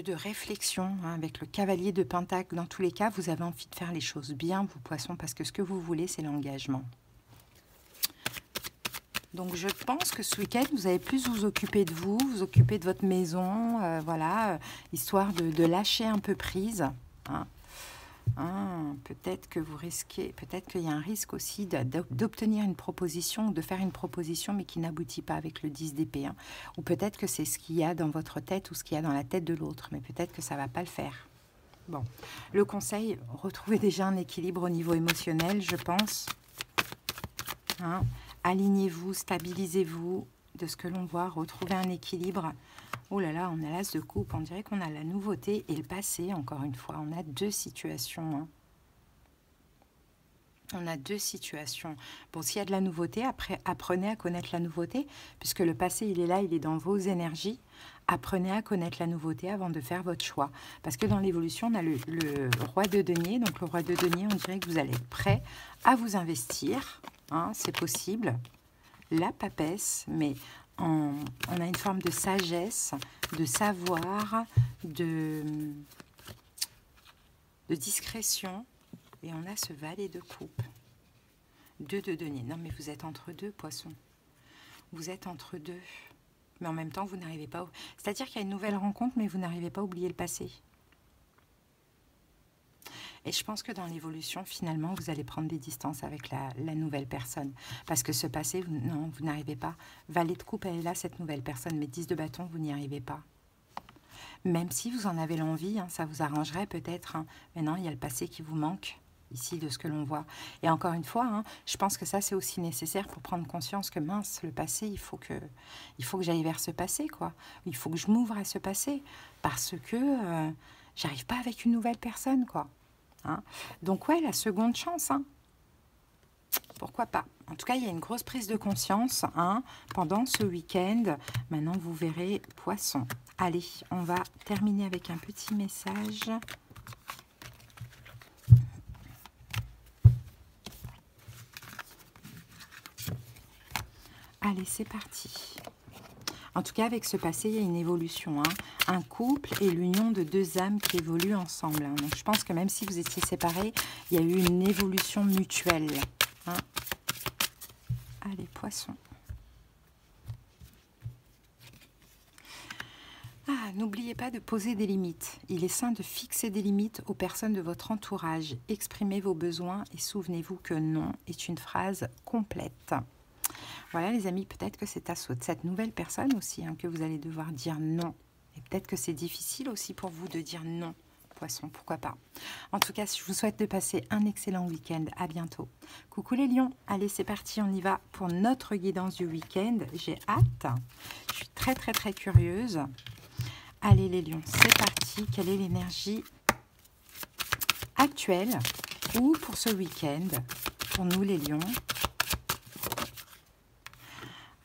réflexion, hein, avec le cavalier de Pentacle. Dans tous les cas, vous avez envie de faire les choses bien, vous, poissons, parce que ce que vous voulez, c'est l'engagement. Donc je pense que ce week-end, vous allez plus vous occuper de vous, vous occuper de votre maison, voilà, histoire de lâcher un peu prise. Hein. Peut-être que vous risquez, peut-être qu'il y a un risque aussi d'obtenir une proposition, de faire une proposition, mais qui n'aboutit pas avec le 10 d'épée. Hein. Ou peut-être que c'est ce qu'il y a dans votre tête ou ce qu'il y a dans la tête de l'autre, mais peut-être que ça ne va pas le faire. Bon, le conseil, retrouvez déjà un équilibre au niveau émotionnel, je pense. Hein. Alignez-vous, stabilisez-vous de ce que l'on voit, retrouvez un équilibre. Oh là là, on a l'as de coupe, on dirait qu'on a la nouveauté et le passé, encore une fois. On a deux situations. Hein. On a deux situations. Bon, s'il y a de la nouveauté, après, apprenez à connaître la nouveauté, puisque le passé, il est là, il est dans vos énergies. Apprenez à connaître la nouveauté avant de faire votre choix. Parce que dans l'évolution, on a le roi de denier. Donc le roi de denier, on dirait que vous allez être prêt à vous investir. Hein, c'est possible. La papesse, mais on a une forme de sagesse, de savoir, de discrétion. Et on a ce valet de coupe. 2 de denier. Non, mais vous êtes entre deux, poissons. Vous êtes entre deux. Mais en même temps, vous n'arrivez pas... C'est-à-dire qu'il y a une nouvelle rencontre, mais vous n'arrivez pas à oublier le passé. Et je pense que dans l'évolution, finalement, vous allez prendre des distances avec la nouvelle personne. Parce que ce passé, non, vous n'arrivez pas. Valet de coupe, elle est là, cette nouvelle personne. Mais 10 de bâton, vous n'y arrivez pas. Même si vous en avez l'envie, hein, ça vous arrangerait peut-être. Hein. Mais non, il y a le passé qui vous manque, ici, de ce que l'on voit. Et encore une fois, hein, je pense que ça, c'est aussi nécessaire pour prendre conscience que, mince, le passé, il faut que j'aille vers ce passé, quoi. Il faut que je m'ouvre à ce passé. Parce que j'arrive pas avec une nouvelle personne, quoi. Hein. Donc ouais, la seconde chance, hein. Pourquoi pas. En tout cas, il y a une grosse prise de conscience hein, pendant ce week-end. Maintenant, vous verrez, poisson. Allez, on va terminer avec un petit message. Allez, c'est parti. En tout cas, avec ce passé, il y a une évolution. Hein. Un couple et l'union de deux âmes qui évoluent ensemble. Hein. Donc, je pense que même si vous étiez séparés, il y a eu une évolution mutuelle. Hein. Allez, poisson. Ah, n'oubliez pas de poser des limites. Il est sain de fixer des limites aux personnes de votre entourage. Exprimez vos besoins et souvenez-vous que non est une phrase complète. Voilà les amis, peut-être que c'est à cette nouvelle personne aussi hein, que vous allez devoir dire non. Et peut-être que c'est difficile aussi pour vous de dire non, poisson, pourquoi pas. En tout cas, je vous souhaite de passer un excellent week-end. À bientôt. Coucou les lions. Allez, c'est parti, on y va pour notre guidance du week-end. J'ai hâte. Je suis très, très, très curieuse. Allez les lions, c'est parti. Quelle est l'énergie actuelle ou pour ce week-end pour nous les lions?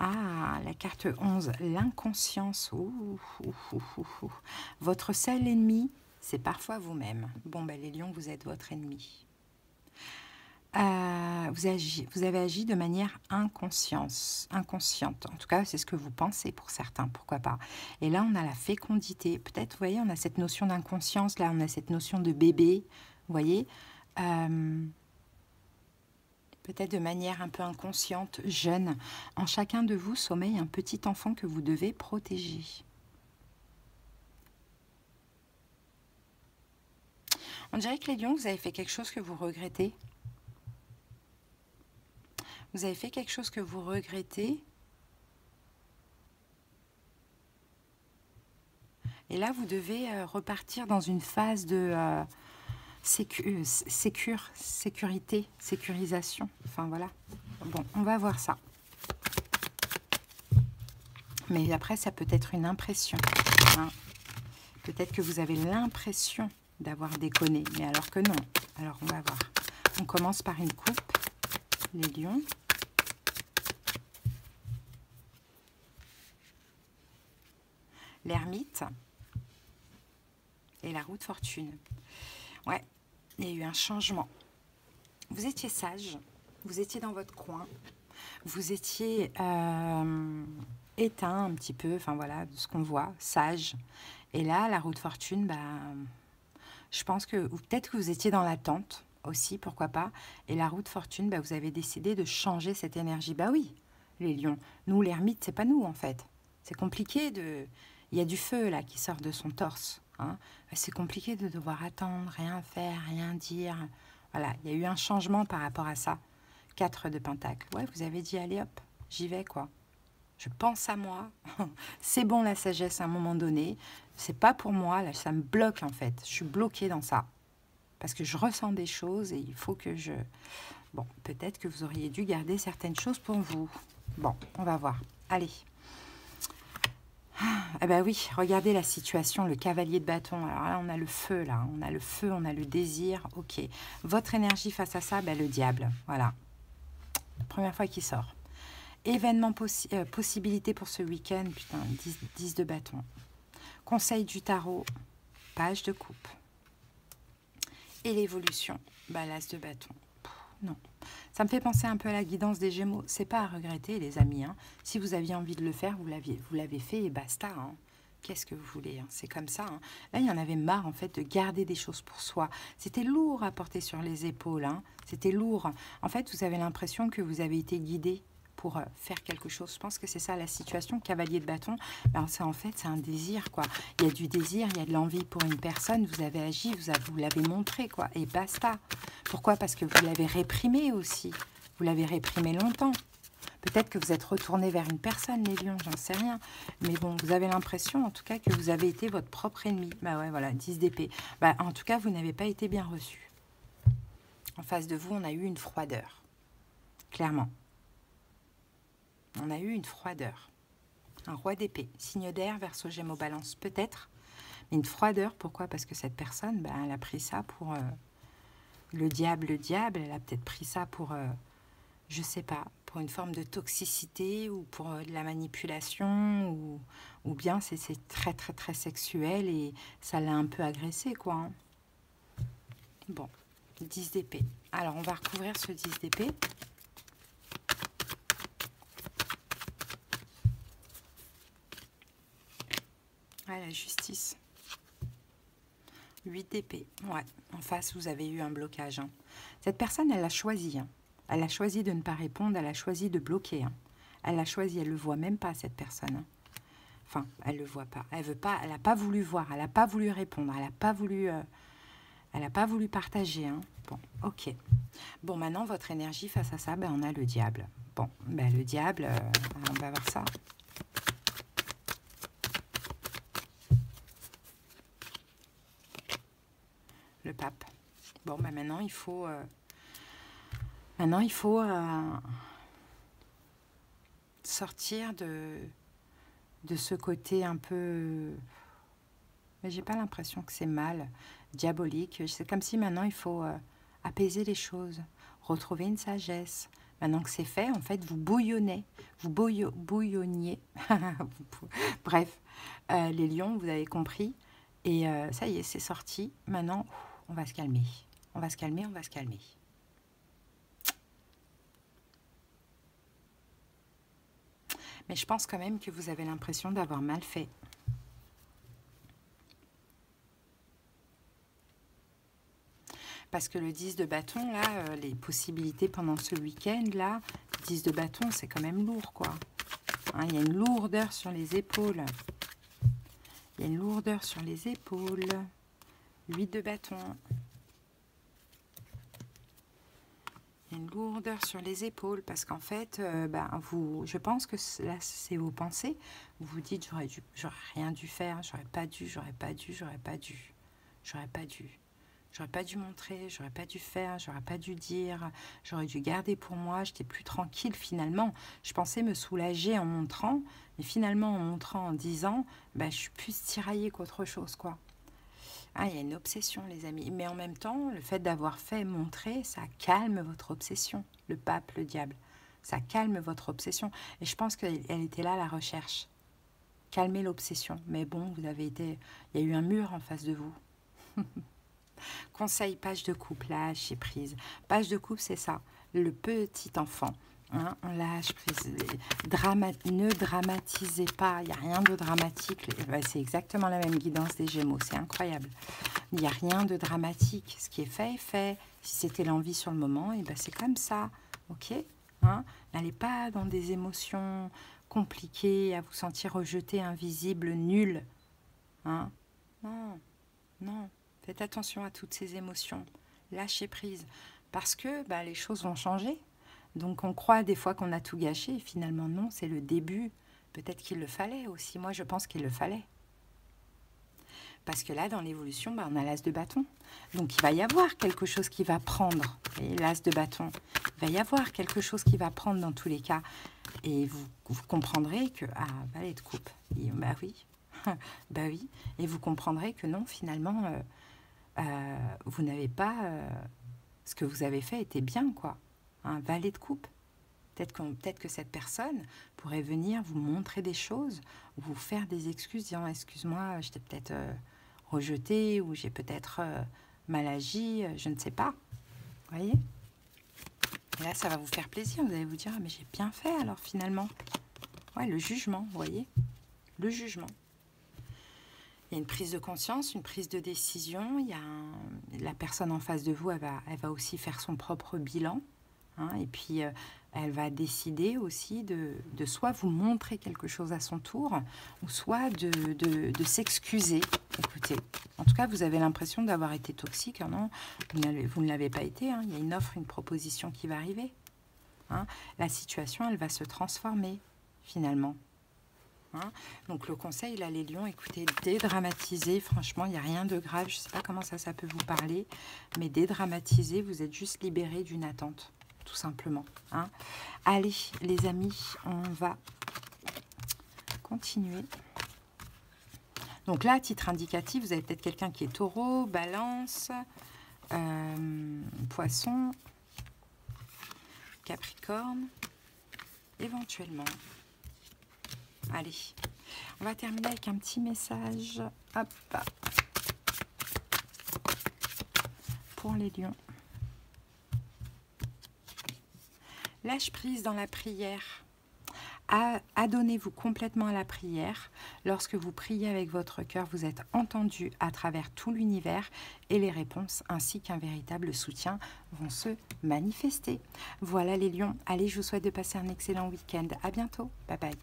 Ah, la carte 11, l'inconscience. Votre seul ennemi, c'est parfois vous-même. Bon, ben, les lions, vous êtes votre ennemi. Vous avez agi de manière inconsciente. En tout cas, c'est ce que vous pensez pour certains, pourquoi pas. Et là, on a la fécondité. Peut-être, vous voyez, on a cette notion d'inconscience. Là, on a cette notion de bébé. Vous voyez peut-être de manière un peu inconsciente, jeune. En chacun de vous sommeille un petit enfant que vous devez protéger. On dirait que les lions, vous avez fait quelque chose que vous regrettez. Vous avez fait quelque chose que vous regrettez. Et là, vous devez repartir dans une phase de sécurité, sécurisation. Enfin, voilà. Bon, on va voir ça. Mais après, ça peut être une impression. Hein. Peut-être que vous avez l'impression d'avoir déconné, mais alors que non. Alors, on va voir. On commence par une coupe. Les lions. L'ermite. Et la roue de fortune. Ouais, il y a eu un changement. Vous étiez sage, vous étiez dans votre coin, vous étiez éteint un petit peu, enfin voilà, de ce qu'on voit, sage. Et là, la roue de fortune, bah, je pense que peut-être que vous étiez dans l'attente aussi, pourquoi pas. Et la roue de fortune, bah, vous avez décidé de changer cette énergie. Bah oui, les lions. Nous, l'ermite, c'est pas nous en fait. C'est compliqué de... Il y a du feu là qui sort de son torse. Hein. C'est compliqué de devoir attendre, rien faire, rien dire. Voilà, il y a eu un changement par rapport à ça. 4 de Pentacle. Ouais, vous avez dit, allez hop, j'y vais quoi. Je pense à moi. C'est bon la sagesse à un moment donné. C'est pas pour moi, là, ça me bloque en fait. Je suis bloquée dans ça. Parce que je ressens des choses et il faut que je... Bon, peut-être que vous auriez dû garder certaines choses pour vous. Bon, on va voir. Allez. Ah ben oui, regardez la situation, le cavalier de bâton. Alors là, on a le feu, là. On a le feu, on a le désir. Ok. Votre énergie face à ça, ben, le diable. Voilà. Première fois qu'il sort. Événement, possibilité pour ce week-end. Putain, 10 de bâton. Conseil du tarot. Page de coupe. Et l'évolution. Ben, l'as de bâton. Non. Ça me fait penser un peu à la guidance des Gémeaux. C'est pas à regretter, les amis. Hein. Si vous aviez envie de le faire, vous l'avez fait et basta. Hein. Qu'est-ce que vous voulez hein. C'est comme ça. Hein. Là, il y en avait marre, en fait, de garder des choses pour soi. C'était lourd à porter sur les épaules. Hein. C'était lourd. En fait, vous avez l'impression que vous avez été guidé pour faire quelque chose. Je pense que c'est ça la situation. Cavalier de bâton, ben, en fait, c'est un désir, quoi. Il y a du désir, il y a de l'envie pour une personne, vous avez agi, vous l'avez montré, quoi, et basta. Pourquoi? Parce que vous l'avez réprimé aussi. Vous l'avez réprimé longtemps. Peut-être que vous êtes retourné vers une personne, les lions, j'en sais rien. Mais bon, vous avez l'impression, en tout cas, que vous avez été votre propre ennemi. Bah ouais, voilà, 10 d'épée. Bah, en tout cas, vous n'avez pas été bien reçu. En face de vous, on a eu une froideur. Clairement. On a eu une froideur. Un roi d'épée. Signe d'air, Verseau, Gémeaux, Balance, peut-être. Mais une froideur, pourquoi? Parce que cette personne, bah, elle a pris ça pour... le diable, elle a peut-être pris ça pour... je sais pas, pour une forme de toxicité ou pour de la manipulation ou bien c'est très très très sexuel et ça l'a un peu agressé, quoi. Hein. Bon, 10 d'épée. Alors, on va recouvrir ce 10 d'épée. Ah, la justice. 8 d'épée. Ouais, en face, vous avez eu un blocage. Hein. Cette personne, elle l'a choisi. Hein. Elle a choisi de ne pas répondre, elle a choisi de bloquer. Hein. Elle a choisi, elle ne le voit même pas, cette personne. Hein. Enfin, elle ne le voit pas. Elle veut pas, elle n'a pas voulu voir, elle n'a pas voulu répondre, elle n'a pas voulu partager. Hein. Bon, ok. Bon, maintenant, votre énergie face à ça, ben, on a le diable. Bon, ben, le diable, on va voir ça. Le pape. Bon, ben, maintenant, il faut... sortir de ce côté un peu... Mais j'ai pas l'impression que c'est mal, diabolique. C'est comme si maintenant il faut apaiser les choses, retrouver une sagesse. Maintenant que c'est fait, en fait, vous bouillonnez, vous bouillonniez. Bref, les lions, vous avez compris. Et ça y est, c'est sorti. Maintenant, on va se calmer. On va se calmer, on va se calmer. Mais je pense quand même que vous avez l'impression d'avoir mal fait. Parce que le 10 de bâton, là, les possibilités pendant ce week-end, là, 10 de bâton, c'est quand même lourd, quoi. Hein, il y a une lourdeur sur les épaules. Il y a une lourdeur sur les épaules. 8 de bâton. Il y a une lourdeur sur les épaules parce qu'en fait, je pense que là, c'est vos pensées. Vous vous dites, j'aurais rien dû faire, j'aurais pas dû. J'aurais pas dû montrer, j'aurais pas dû faire, j'aurais pas dû dire, j'aurais dû garder pour moi, j'étais plus tranquille finalement. Je pensais me soulager en montrant, mais finalement en montrant, en disant, je suis plus tiraillée qu'autre chose, quoi. Ah, il y a une obsession, les amis. Mais en même temps, le fait d'avoir fait montrer, ça calme votre obsession. Le pape, le diable, ça calme votre obsession. Et je pense qu'elle était là, la recherche. Calmer l'obsession. Mais bon, il y a eu un mur en face de vous. Conseil, page de couple, lâcher prise. Page de couple, c'est ça, le petit enfant. Hein, on lâche prise. Ne dramatisez pas, il n'y a rien de dramatique. C'est exactement la même guidance des Gémeaux, c'est incroyable. Il n'y a rien de dramatique. Ce qui est fait est fait. Si c'était l'envie sur le moment, et c'est comme ça. Ok, hein, n'allez pas dans des émotions compliquées, à vous sentir rejeté, invisible, nul. Hein, non, non. Faites attention à toutes ces émotions. Lâchez prise. Parce que les choses vont changer. Donc on croit des fois qu'on a tout gâché. Et finalement non, c'est le début. Peut-être qu'il le fallait aussi. Moi je pense qu'il le fallait. Parce que là dans l'évolution, on a l'as de bâton. Donc il va y avoir quelque chose qui va prendre. Et l'as de bâton. Il va y avoir quelque chose qui va prendre dans tous les cas. Et vous comprendrez que... Ah, valet de coupe. Et, oui. Oui. Et vous comprendrez que non, finalement... vous n'avez pas... ce que vous avez fait était bien, quoi. Un valet de coupe. Peut-être que cette personne pourrait venir vous montrer des choses, ou vous faire des excuses, disant, excuse-moi, je t'ai peut-être rejeté, ou j'ai peut-être mal agi, je ne sais pas. Vous voyez? Et là, ça va vous faire plaisir. Vous allez vous dire, ah, mais j'ai bien fait, alors, finalement. Ouais, le jugement, vous voyez? Le jugement. Il y a une prise de conscience, une prise de décision. La personne en face de vous, elle va aussi faire son propre bilan. hein, et puis, elle va décider aussi de soit vous montrer quelque chose à son tour, ou soit de s'excuser. Écoutez, en tout cas, vous avez l'impression d'avoir été toxique, hein, non? Vous ne l'avez pas été, hein. Il y a une offre, une proposition qui va arriver. Hein. La situation, elle va se transformer, finalement. Hein. Donc le conseil, là, les lions, écoutez, dédramatisez, franchement, il n'y a rien de grave, je ne sais pas comment ça peut vous parler, mais dédramatisez, vous êtes juste libérés d'une attente, tout simplement. Hein. Allez, les amis, on va continuer. Donc là, à titre indicatif, vous avez peut-être quelqu'un qui est taureau, balance, poisson, capricorne, éventuellement. Allez, on va terminer avec un petit message. Hop, pour les lions. Lâche prise dans la prière. Adonnez-vous complètement à la prière. Lorsque vous priez avec votre cœur, vous êtes entendu à travers tout l'univers et les réponses ainsi qu'un véritable soutien vont se manifester. Voilà les lions. Allez, je vous souhaite de passer un excellent week-end. À bientôt. Bye bye.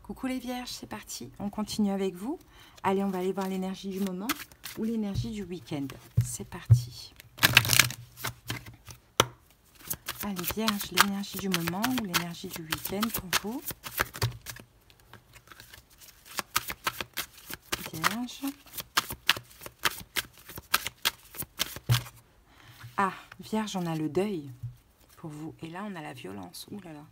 Coucou les vierges, c'est parti. On continue avec vous. Allez, on va aller voir l'énergie du moment ou l'énergie du week-end. C'est parti. Allez, vierge, l'énergie du moment ou l'énergie du week-end pour vous. Vierge. Ah, vierge, on a le deuil pour vous. Et là, on a la violence. Ouh là là.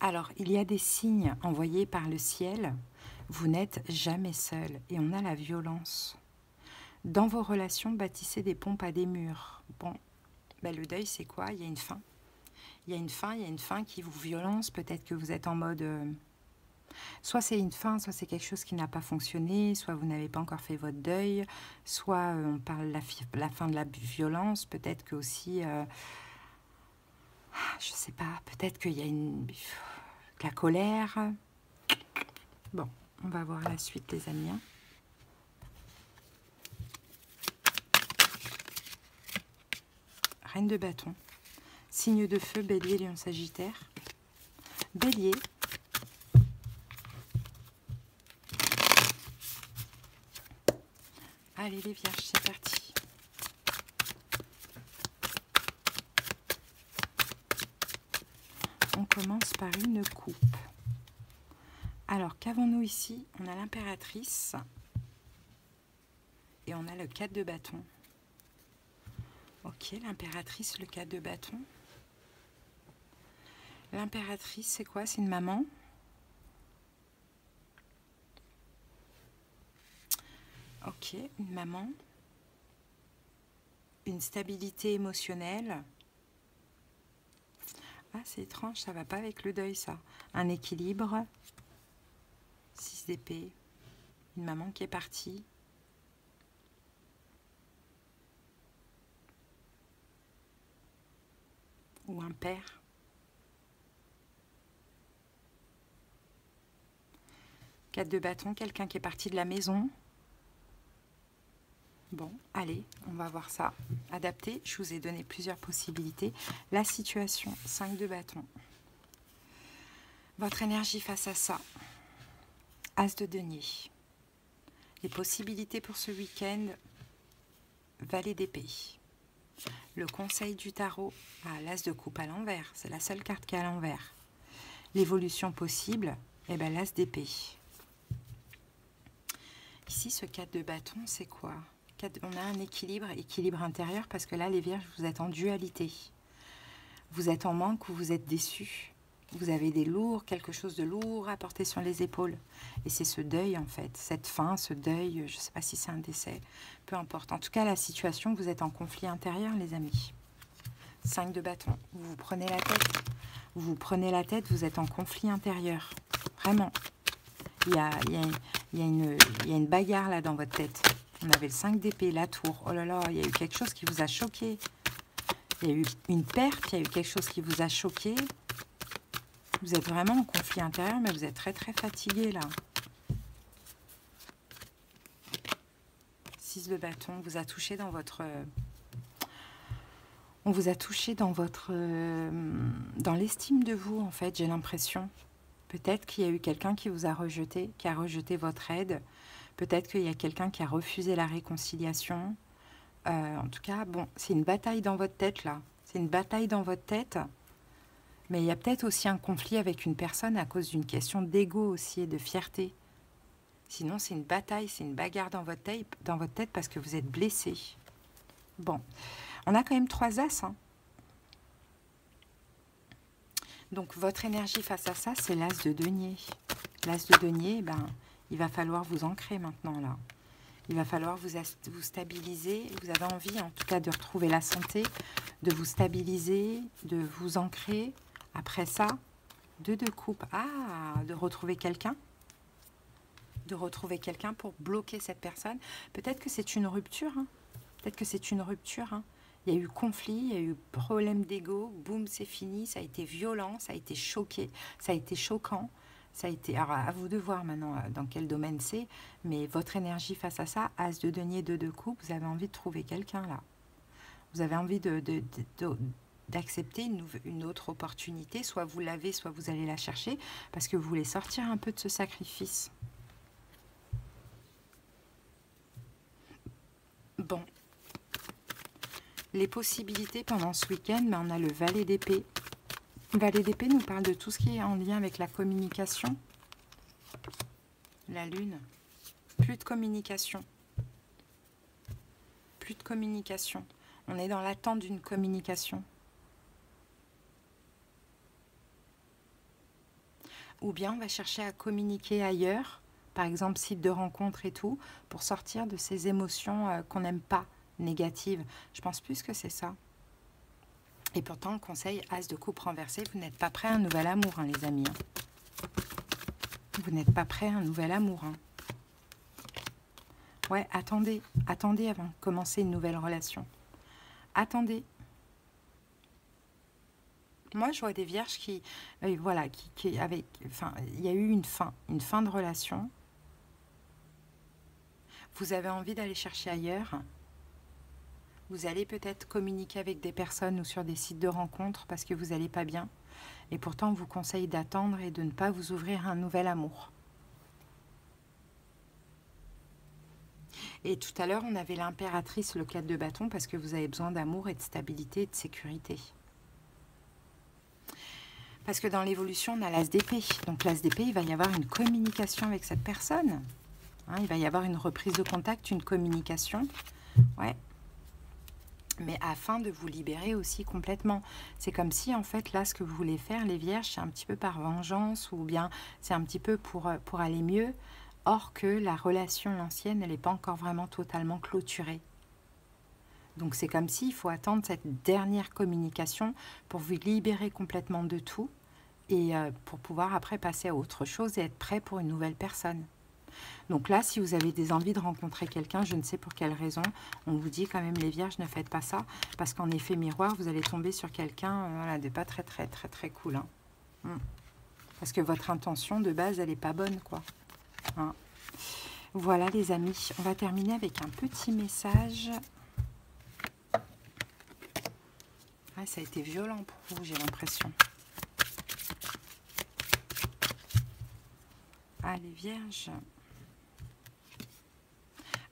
Alors, il y a des signes envoyés par le ciel. Vous n'êtes jamais seul. Et on a la violence. Dans vos relations, bâtissez des pompes à des murs. Bon, ben, le deuil, c'est quoi? Il y a une fin. Il y a une fin qui vous violence. Peut-être que vous êtes en mode... soit c'est une fin, soit c'est quelque chose qui n'a pas fonctionné, soit vous n'avez pas encore fait votre deuil, soit on parle de la fin de la violence. Peut-être que aussi... je sais pas, peut-être qu'il y a de la colère. Bon, on va voir la suite, les amis. Hein. Reine de bâton. Signe de feu, bélier, lion, sagittaire. Bélier. Allez les vierges, c'est parti. On commence par une coupe. Alors, qu'avons-nous ici? On a l'impératrice et on a le 4 de bâton. Ok, l'impératrice, le 4 de bâton. L'impératrice, c'est quoi? C'est une maman. Ok, une maman. Une stabilité émotionnelle. Ah, c'est étrange, ça va pas avec le deuil, ça. Un équilibre. 6 d'épée. Une maman qui est partie. Ou un père. Quatre de bâton, quelqu'un qui est parti de la maison. Bon, allez, on va voir ça. Adapté, je vous ai donné plusieurs possibilités. La situation, 5 de bâton. Votre énergie face à ça. As de denier. Les possibilités pour ce week-end. Valet d'épée. Le conseil du tarot. Ah, l'as de coupe à l'envers. C'est la seule carte qui est à l'envers. L'évolution possible. Eh bien, l'as d'épée. Ici, ce 4 de bâton, c'est quoi? On a un équilibre intérieur, parce que là, les vierges, vous êtes en dualité. Vous êtes en manque ou vous êtes déçus. Vous avez quelque chose de lourd à porter sur les épaules. Et c'est ce deuil, en fait, cette fin, ce deuil, je ne sais pas si c'est un décès, peu importe. En tout cas, la situation, vous êtes en conflit intérieur, les amis. 5 de bâton, vous vous prenez la tête. Vous vous prenez la tête, vous êtes en conflit intérieur. Vraiment. Il y a une bagarre là dans votre tête. On avait le 5 d'épée, la tour. Oh là là, il y a eu quelque chose qui vous a choqué. Il y a eu une perte, il y a eu quelque chose qui vous a choqué. Vous êtes vraiment en conflit intérieur, mais vous êtes très très fatigué là. 6 de bâton, vous a touché dans votre... On vous a touché dans votre, dans l'estime de vous, en fait, j'ai l'impression. Peut-être qu'il y a eu quelqu'un qui vous a rejeté, qui a rejeté votre aide. Peut-être qu'il y a quelqu'un qui a refusé la réconciliation. En tout cas, bon, c'est une bataille dans votre tête, là. C'est une bataille dans votre tête. Mais il y a peut-être aussi un conflit avec une personne à cause d'une question d'ego aussi et de fierté. Sinon, c'est une bataille, c'est une bagarre dans votre tête parce que vous êtes blessé. Bon, on a quand même 3 as. Hein. Donc, votre énergie face à ça, c'est l'as de denier. L'as de denier, ben, il va falloir vous ancrer maintenant, là. Il va falloir vous stabiliser. Vous avez envie, en tout cas, de retrouver la santé, de vous stabiliser, de vous ancrer. Après ça, 2 de coupe. Ah, de retrouver quelqu'un. De retrouver quelqu'un pour bloquer cette personne. Peut-être que c'est une rupture. Hein. Peut-être que c'est une rupture. Hein. Il y a eu conflit, il y a eu problème d'ego. Boum, c'est fini. Ça a été violent, ça a été choqué, ça a été choquant. Ça a été, alors à vous de voir maintenant dans quel domaine c'est, mais votre énergie face à ça, as de denier, 2 de coupe, vous avez envie de trouver quelqu'un là. Vous avez envie d'accepter une autre opportunité, soit vous l'avez, soit vous allez la chercher, parce que vous voulez sortir un peu de ce sacrifice. Bon. Les possibilités pendant ce week-end, ben, on a le valet d'épée. Le valet d'épée nous parle de tout ce qui est en lien avec la communication. La lune. Plus de communication. Plus de communication. On est dans l'attente d'une communication. Ou bien on va chercher à communiquer ailleurs, par exemple site de rencontre et tout, pour sortir de ces émotions qu'on n'aime pas, négatives. Je pense plus que c'est ça. Et pourtant, le conseil, as de coupe renversé, vous n'êtes pas prêt à un nouvel amour, hein, les amis. Hein. Vous n'êtes pas prêt à un nouvel amour. Hein. Ouais, attendez. Attendez avant de commencer une nouvelle relation. Attendez. Moi, je vois des vierges qui, voilà, enfin, il y a eu une fin de relation. Vous avez envie d'aller chercher ailleurs. Vous allez peut-être communiquer avec des personnes ou sur des sites de rencontres parce que vous n'allez pas bien. Et pourtant, on vous conseille d'attendre et de ne pas vous ouvrir à un nouvel amour. Et tout à l'heure, on avait l'impératrice, le 4 de bâton, parce que vous avez besoin d'amour et de stabilité et de sécurité. Parce que dans l'évolution, on a l'as d'épée. Donc l'as d'épée, il va y avoir une communication avec cette personne. Hein, il va y avoir une reprise de contact, une communication. Ouais. Mais afin de vous libérer aussi complètement. C'est comme si, en fait, là, ce que vous voulez faire, les vierges, c'est un petit peu par vengeance ou bien c'est un petit peu pour aller mieux. Or que la relation ancienne, elle n'est pas encore vraiment totalement clôturée. Donc c'est comme s'il faut attendre cette dernière communication pour vous libérer complètement de tout et pour pouvoir après passer à autre chose et être prêt pour une nouvelle personne. Donc là, si vous avez des envies de rencontrer quelqu'un, je ne sais pour quelle raison, on vous dit quand même les vierges, ne faites pas ça, parce qu'en effet miroir, vous allez tomber sur quelqu'un voilà, de pas très cool. Hein. Parce que votre intention de base, elle n'est pas bonne, quoi. Hein. Voilà les amis, on va terminer avec un petit message. Ah, ça a été violent pour vous, j'ai l'impression. Ah, les vierges.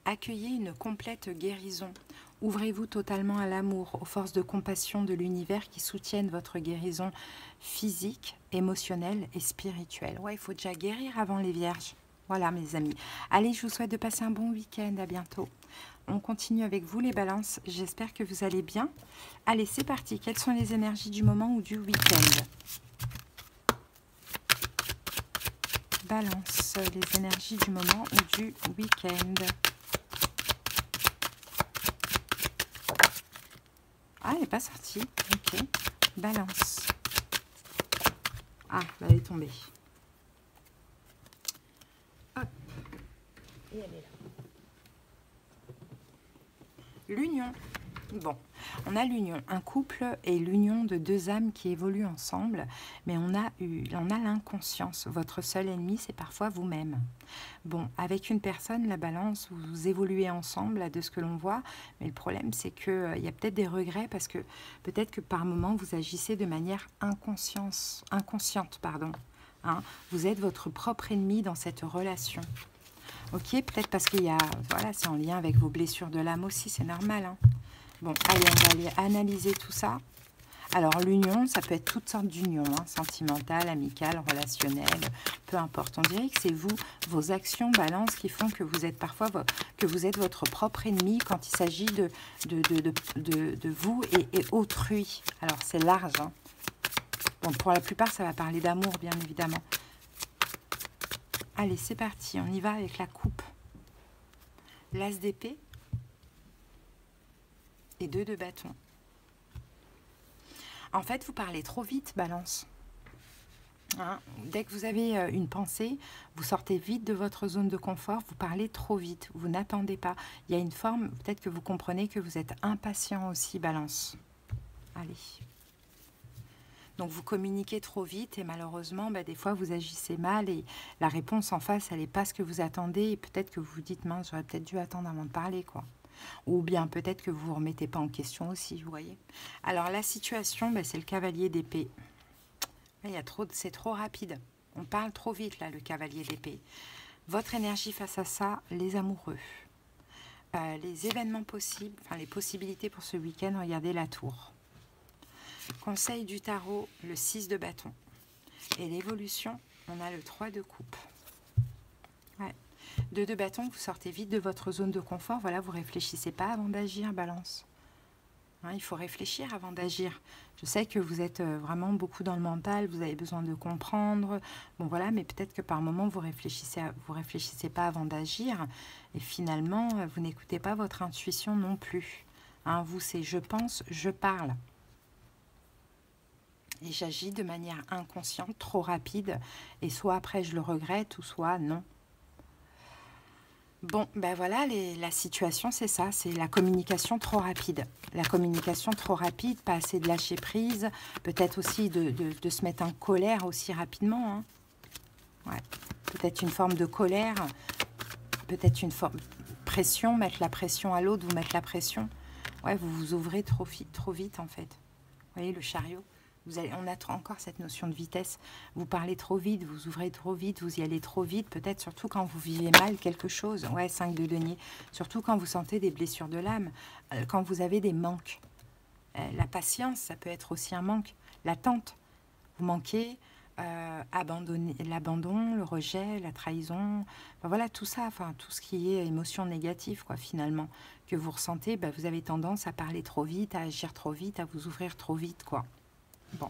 Accueillez une complète guérison. Ouvrez-vous totalement à l'amour, aux forces de compassion de l'univers qui soutiennent votre guérison physique, émotionnelle et spirituelle. Ouais, il faut déjà guérir avant les vierges. Voilà mes amis. Allez, je vous souhaite de passer un bon week-end. À bientôt. On continue avec vous les balances. J'espère que vous allez bien. Allez, c'est parti. Quelles sont les énergies du moment ou du week-end? Balance, les énergies du moment ou du week-end. Ah, elle n'est pas sortie. Ok. Balance. Ah, elle est tombée. Hop. Et elle est là. L'union. Bon, on a l'union, un couple et l'union de deux âmes qui évoluent ensemble, mais on a l'inconscience. Votre seul ennemi, c'est parfois vous-même. Bon, avec une personne, la balance, vous évoluez ensemble, là, de ce que l'on voit, mais le problème, c'est qu'il y a peut-être des regrets, parce que peut-être que par moment, vous agissez de manière inconsciente, pardon. Hein. Vous êtes votre propre ennemi dans cette relation. Ok, peut-être parce qu'il y a, voilà, c'est en lien avec vos blessures de l'âme aussi, c'est normal, hein. Bon, allez, on va aller analyser tout ça. Alors, l'union, ça peut être toutes sortes d'unions, hein, sentimentale, amicale, relationnelle, peu importe. On dirait que c'est vous, vos actions, balance, qui font que vous êtes parfois que vous êtes votre propre ennemi quand il s'agit de vous et autrui. Alors, c'est large. Hein. Bon, pour la plupart, ça va parler d'amour, bien évidemment. Allez, c'est parti. On y va avec la coupe. L'as d'épée. Et 2 de bâton. En fait, vous parlez trop vite, balance. Hein, dès que vous avez une pensée, vous sortez vite de votre zone de confort, vous parlez trop vite, vous n'attendez pas. Il y a une forme, peut-être que vous comprenez que vous êtes impatient aussi, balance. Allez. Donc, vous communiquez trop vite et malheureusement, des fois, vous agissez mal et la réponse en face, elle n'est pas ce que vous attendez. Et peut-être que vous vous dites, mince, j'aurais peut-être dû attendre avant de parler, quoi. Ou bien peut-être que vous ne vous remettez pas en question aussi, vous voyez. Alors la situation, c'est le cavalier d'épée. C'est trop rapide. On parle trop vite là, le cavalier d'épée. Votre énergie face à ça, les amoureux. Les événements possibles, enfin les possibilités pour ce week-end, regardez la tour. Conseil du tarot, le 6 de bâton. Et l'évolution, on a le 3 de coupe. Ouais. 2 de bâton, vous sortez vite de votre zone de confort. Voilà, vous réfléchissez pas avant d'agir, balance. Hein, il faut réfléchir avant d'agir. Je sais que vous êtes vraiment beaucoup dans le mental, vous avez besoin de comprendre. Bon voilà, mais peut-être que par moment, vous réfléchissez pas avant d'agir. Et finalement, vous n'écoutez pas votre intuition non plus. Hein, vous, c'est je pense, je parle. Et j'agis de manière inconsciente, trop rapide. Et soit après, je le regrette, ou soit non. Bon, voilà, la situation, c'est ça, c'est la communication trop rapide. La communication trop rapide, pas assez de lâcher prise, peut-être aussi de se mettre en colère aussi rapidement. Hein. Ouais. Peut-être une forme de colère, peut-être une forme de pression, mettre la pression à l'autre, vous mettre la pression. Ouais, vous vous ouvrez trop vite en fait. Vous voyez le chariot? On a encore cette notion de vitesse. Vous parlez trop vite, vous ouvrez trop vite, vous y allez trop vite. Peut-être surtout quand vous vivez mal quelque chose. Ouais, 5 de denier. Surtout quand vous sentez des blessures de l'âme. Quand vous avez des manques. La patience, ça peut être aussi un manque. L'attente. Vous manquez, l'abandon, le rejet, la trahison. Enfin, voilà, tout ça, enfin, tout ce qui est émotion négative, quoi, finalement, que vous ressentez, vous avez tendance à parler trop vite, à agir trop vite, à vous ouvrir trop vite, quoi. Bon,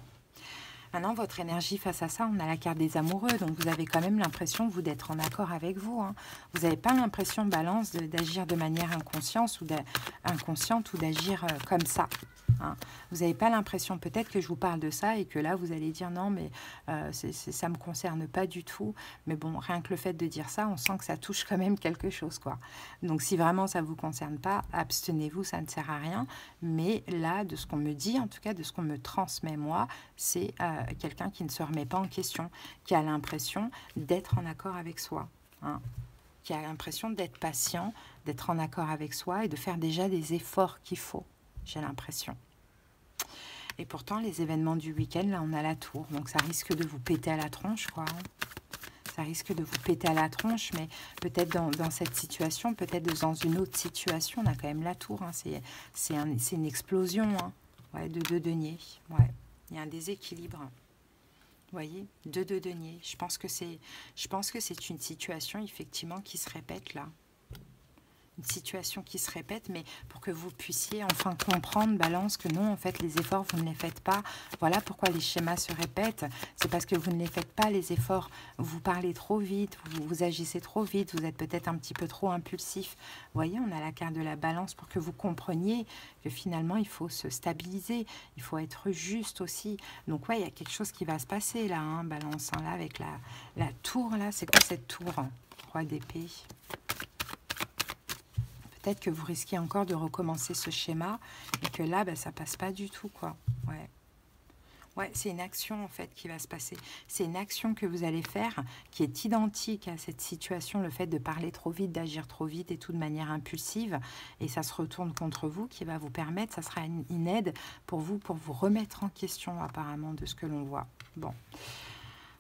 maintenant votre énergie face à ça, on a la carte des amoureux, donc vous avez quand même l'impression, vous, d'être en accord avec vous. Hein. Vous n'avez pas l'impression, balance, d'agir de manière inconsciente ou d'agir comme ça. Hein. Vous n'avez pas l'impression, peut-être que je vous parle de ça et que là vous allez dire non mais ça ne me concerne pas du tout. Mais bon, rien que le fait de dire ça, on sent que ça touche quand même quelque chose, quoi. Donc si vraiment ça ne vous concerne pas, abstenez-vous, ça ne sert à rien. Mais là, de ce qu'on me dit, en tout cas de ce qu'on me transmet moi, c'est quelqu'un qui ne se remet pas en question, qui a l'impression d'être en accord avec soi. Hein. Qui a l'impression d'être patient, d'être en accord avec soi et de faire déjà des efforts qu'il faut. J'ai l'impression. Et pourtant, les événements du week-end, là, on a la tour. Donc, ça risque de vous péter à la tronche, quoi. Ça risque de vous péter à la tronche, mais peut-être dans cette situation, peut-être dans une autre situation, on a quand même la tour. Hein. C'est une explosion, hein. Ouais, de 2 deniers. Ouais. Il y a un déséquilibre. Vous voyez, 2 deniers. Je pense que c'est une situation, effectivement, qui se répète, là. Une situation qui se répète, mais pour que vous puissiez enfin comprendre, balance, que non, en fait, les efforts, vous ne les faites pas. Voilà pourquoi les schémas se répètent. C'est parce que vous ne les faites pas, les efforts. Vous parlez trop vite, vous agissez trop vite, vous êtes peut-être un petit peu trop impulsif. Vous voyez, on a la carte de la balance pour que vous compreniez que finalement, il faut se stabiliser, il faut être juste aussi. Donc, ouais, il y a quelque chose qui va se passer là, hein, balance, hein, là, avec la tour, là. C'est quoi cette tour? Roi d'épée. peut-être que vous risquez encore de recommencer ce schéma et que là, ben, ça passe pas du tout, quoi. Ouais. Ouais, c'est une action en fait qui va se passer. C'est une action que vous allez faire qui est identique à cette situation, le fait de parler trop vite, d'agir trop vite et tout de manière impulsive. Et ça se retourne contre vous qui va vous permettre, ça sera une aide pour vous remettre en question apparemment de ce que l'on voit. Bon.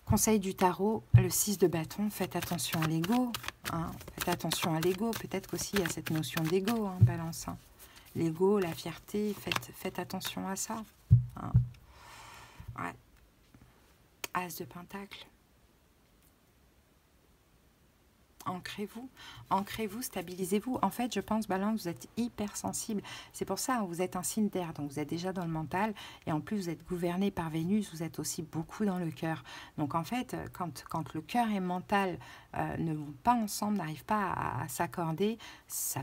Conseil du tarot, le 6 de bâton, faites attention à l'ego. Hein, faites attention à l'ego. Peut-être qu'aussi il y a cette notion d'ego, hein, balance. Hein. L'ego, la fierté, faites attention à ça. Hein. Ouais. As de pentacle. Ancrez-vous, stabilisez-vous. En fait, je pense, Balance, vous êtes hyper sensible. C'est pour ça, vous êtes un signe d'air, donc vous êtes déjà dans le mental. Et en plus, vous êtes gouverné par Vénus, vous êtes aussi beaucoup dans le cœur. Donc en fait, quand le cœur et le mental ne vont pas ensemble, n'arrivent pas à s'accorder, ça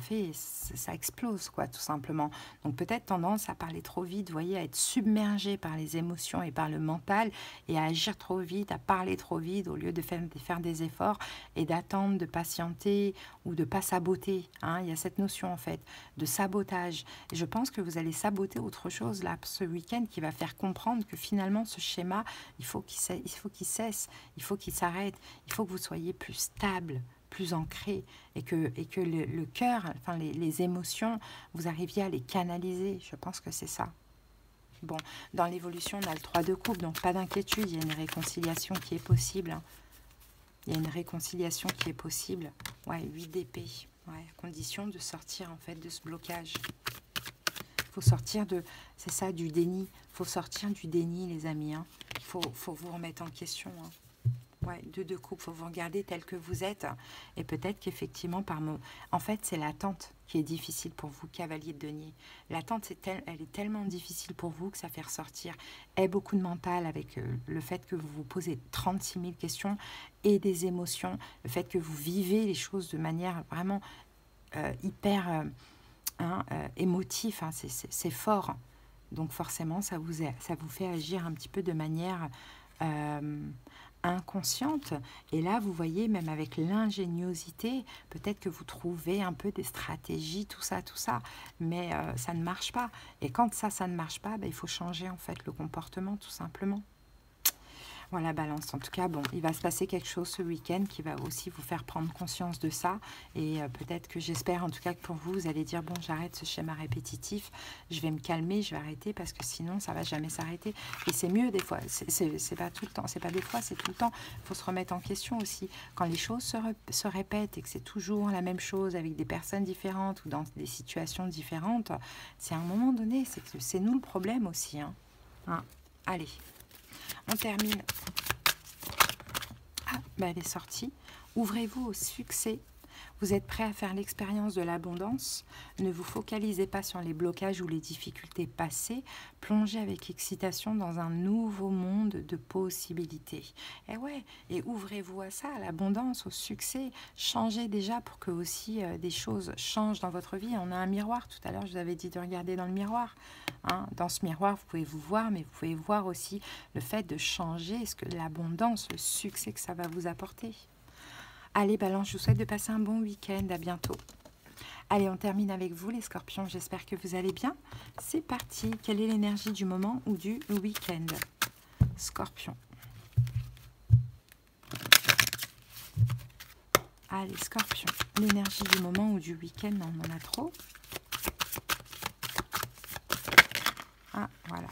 explose, quoi, tout simplement. Donc peut-être tendance à parler trop vite, vous voyez, à être submergé par les émotions et par le mental, et à agir trop vite, à parler trop vite, au lieu de faire des efforts et d'attendre, de patienter ou de pas saboter. Hein. Il y a cette notion en fait de sabotage. Et je pense que vous allez saboter autre chose là ce week-end qui va faire comprendre que finalement ce schéma, il faut qu'il cesse, il faut qu'il s'arrête, il faut que vous soyez plus stable, plus ancré et que le cœur, enfin les émotions, vous arriviez à les canaliser. Je pense que c'est ça. Bon, dans l'évolution, on a le 3 de coupe, donc pas d'inquiétude, il y a une réconciliation qui est possible. Hein. Il y a une réconciliation qui est possible. Ouais, 8 d'épée. Ouais, à condition de sortir en fait de ce blocage. Il faut sortir de, c'est ça, du déni. Il faut sortir du déni, les amis. Hein. Il faut vous remettre en question. Hein. Ouais, 2 de coupe, il faut vous regarder tel que vous êtes. Et peut-être qu'effectivement, en fait, c'est l'attente qui est difficile pour vous, cavalier de denier. L'attente, elle est tellement difficile pour vous que ça fait ressortir beaucoup de mental avec le fait que vous vous posez 36 000 questions et des émotions, le fait que vous vivez les choses de manière vraiment hyper émotive, hein, c'est fort. Donc forcément, ça vous fait agir un petit peu de manière inconsciente. Et là, vous voyez, même avec l'ingéniosité, peut-être que vous trouvez un peu des stratégies, tout ça, mais ça ne marche pas. Et quand ça ne marche pas, il faut changer en fait le comportement, tout simplement. Voilà, Balance. En tout cas, bon, il va se passer quelque chose ce week-end qui va aussi vous faire prendre conscience de ça. Et peut-être que j'espère, en tout cas, que pour vous, vous allez dire, bon, j'arrête ce schéma répétitif, je vais me calmer, je vais arrêter parce que sinon, ça va jamais s'arrêter. Et c'est mieux des fois, c'est pas tout le temps, c'est pas des fois, c'est tout le temps. Il faut se remettre en question aussi. Quand les choses se répètent et que c'est toujours la même chose avec des personnes différentes ou dans des situations différentes, c'est à un moment donné, c'est nous le problème aussi. Hein. Allez. On termine. Ah, elle est sortie. Ouvrez-vous au succès. Vous êtes prêt à faire l'expérience de l'abondance. Ne vous focalisez pas sur les blocages ou les difficultés passées. Plongez avec excitation dans un nouveau monde de possibilités. Et ouais, et ouvrez-vous à ça, à l'abondance, au succès. Changez déjà pour que aussi des choses changent dans votre vie. On a un miroir. Tout à l'heure, je vous avais dit de regarder dans le miroir. Hein, dans ce miroir, vous pouvez vous voir, mais vous pouvez voir aussi le fait de changer, ce que l'abondance, le succès que ça va vous apporter. Allez, Balance, je vous souhaite de passer un bon week-end. À bientôt. Allez, on termine avec vous, les scorpions. J'espère que vous allez bien. C'est parti. Quelle est l'énergie du moment ou du week-end? Scorpion. Allez, scorpion. L'énergie du moment ou du week-end, on en a trop. Ah, voilà.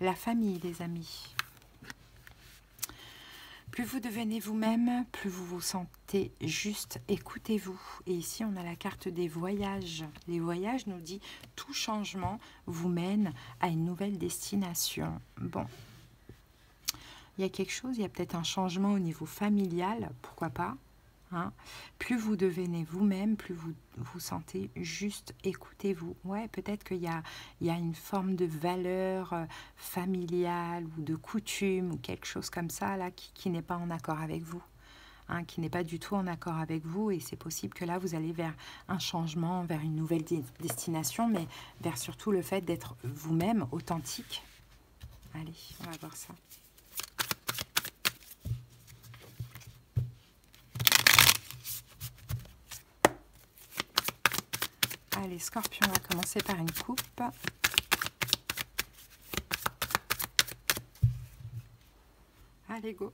La famille, les amis. Plus vous devenez vous-même, plus vous vous sentez juste, écoutez-vous. Et ici, on a la carte des voyages. Les voyages nous dit tout changement vous mène à une nouvelle destination. Bon, il y a quelque chose, il y a peut-être un changement au niveau familial, pourquoi pas. Hein. Plus vous devenez vous-même, plus vous vous sentez juste, écoutez-vous. Ouais, peut-être qu'il y a une forme de valeur familiale ou de coutume ou quelque chose comme ça là qui n'est pas en accord avec vous. Hein, qui n'est pas du tout en accord avec vous et c'est possible que là vous allez vers un changement, vers une nouvelle destination, mais vers surtout le fait d'être vous-même authentique. Allez, on va voir ça. Allez, Scorpion, on va commencer par une coupe. Allez, go.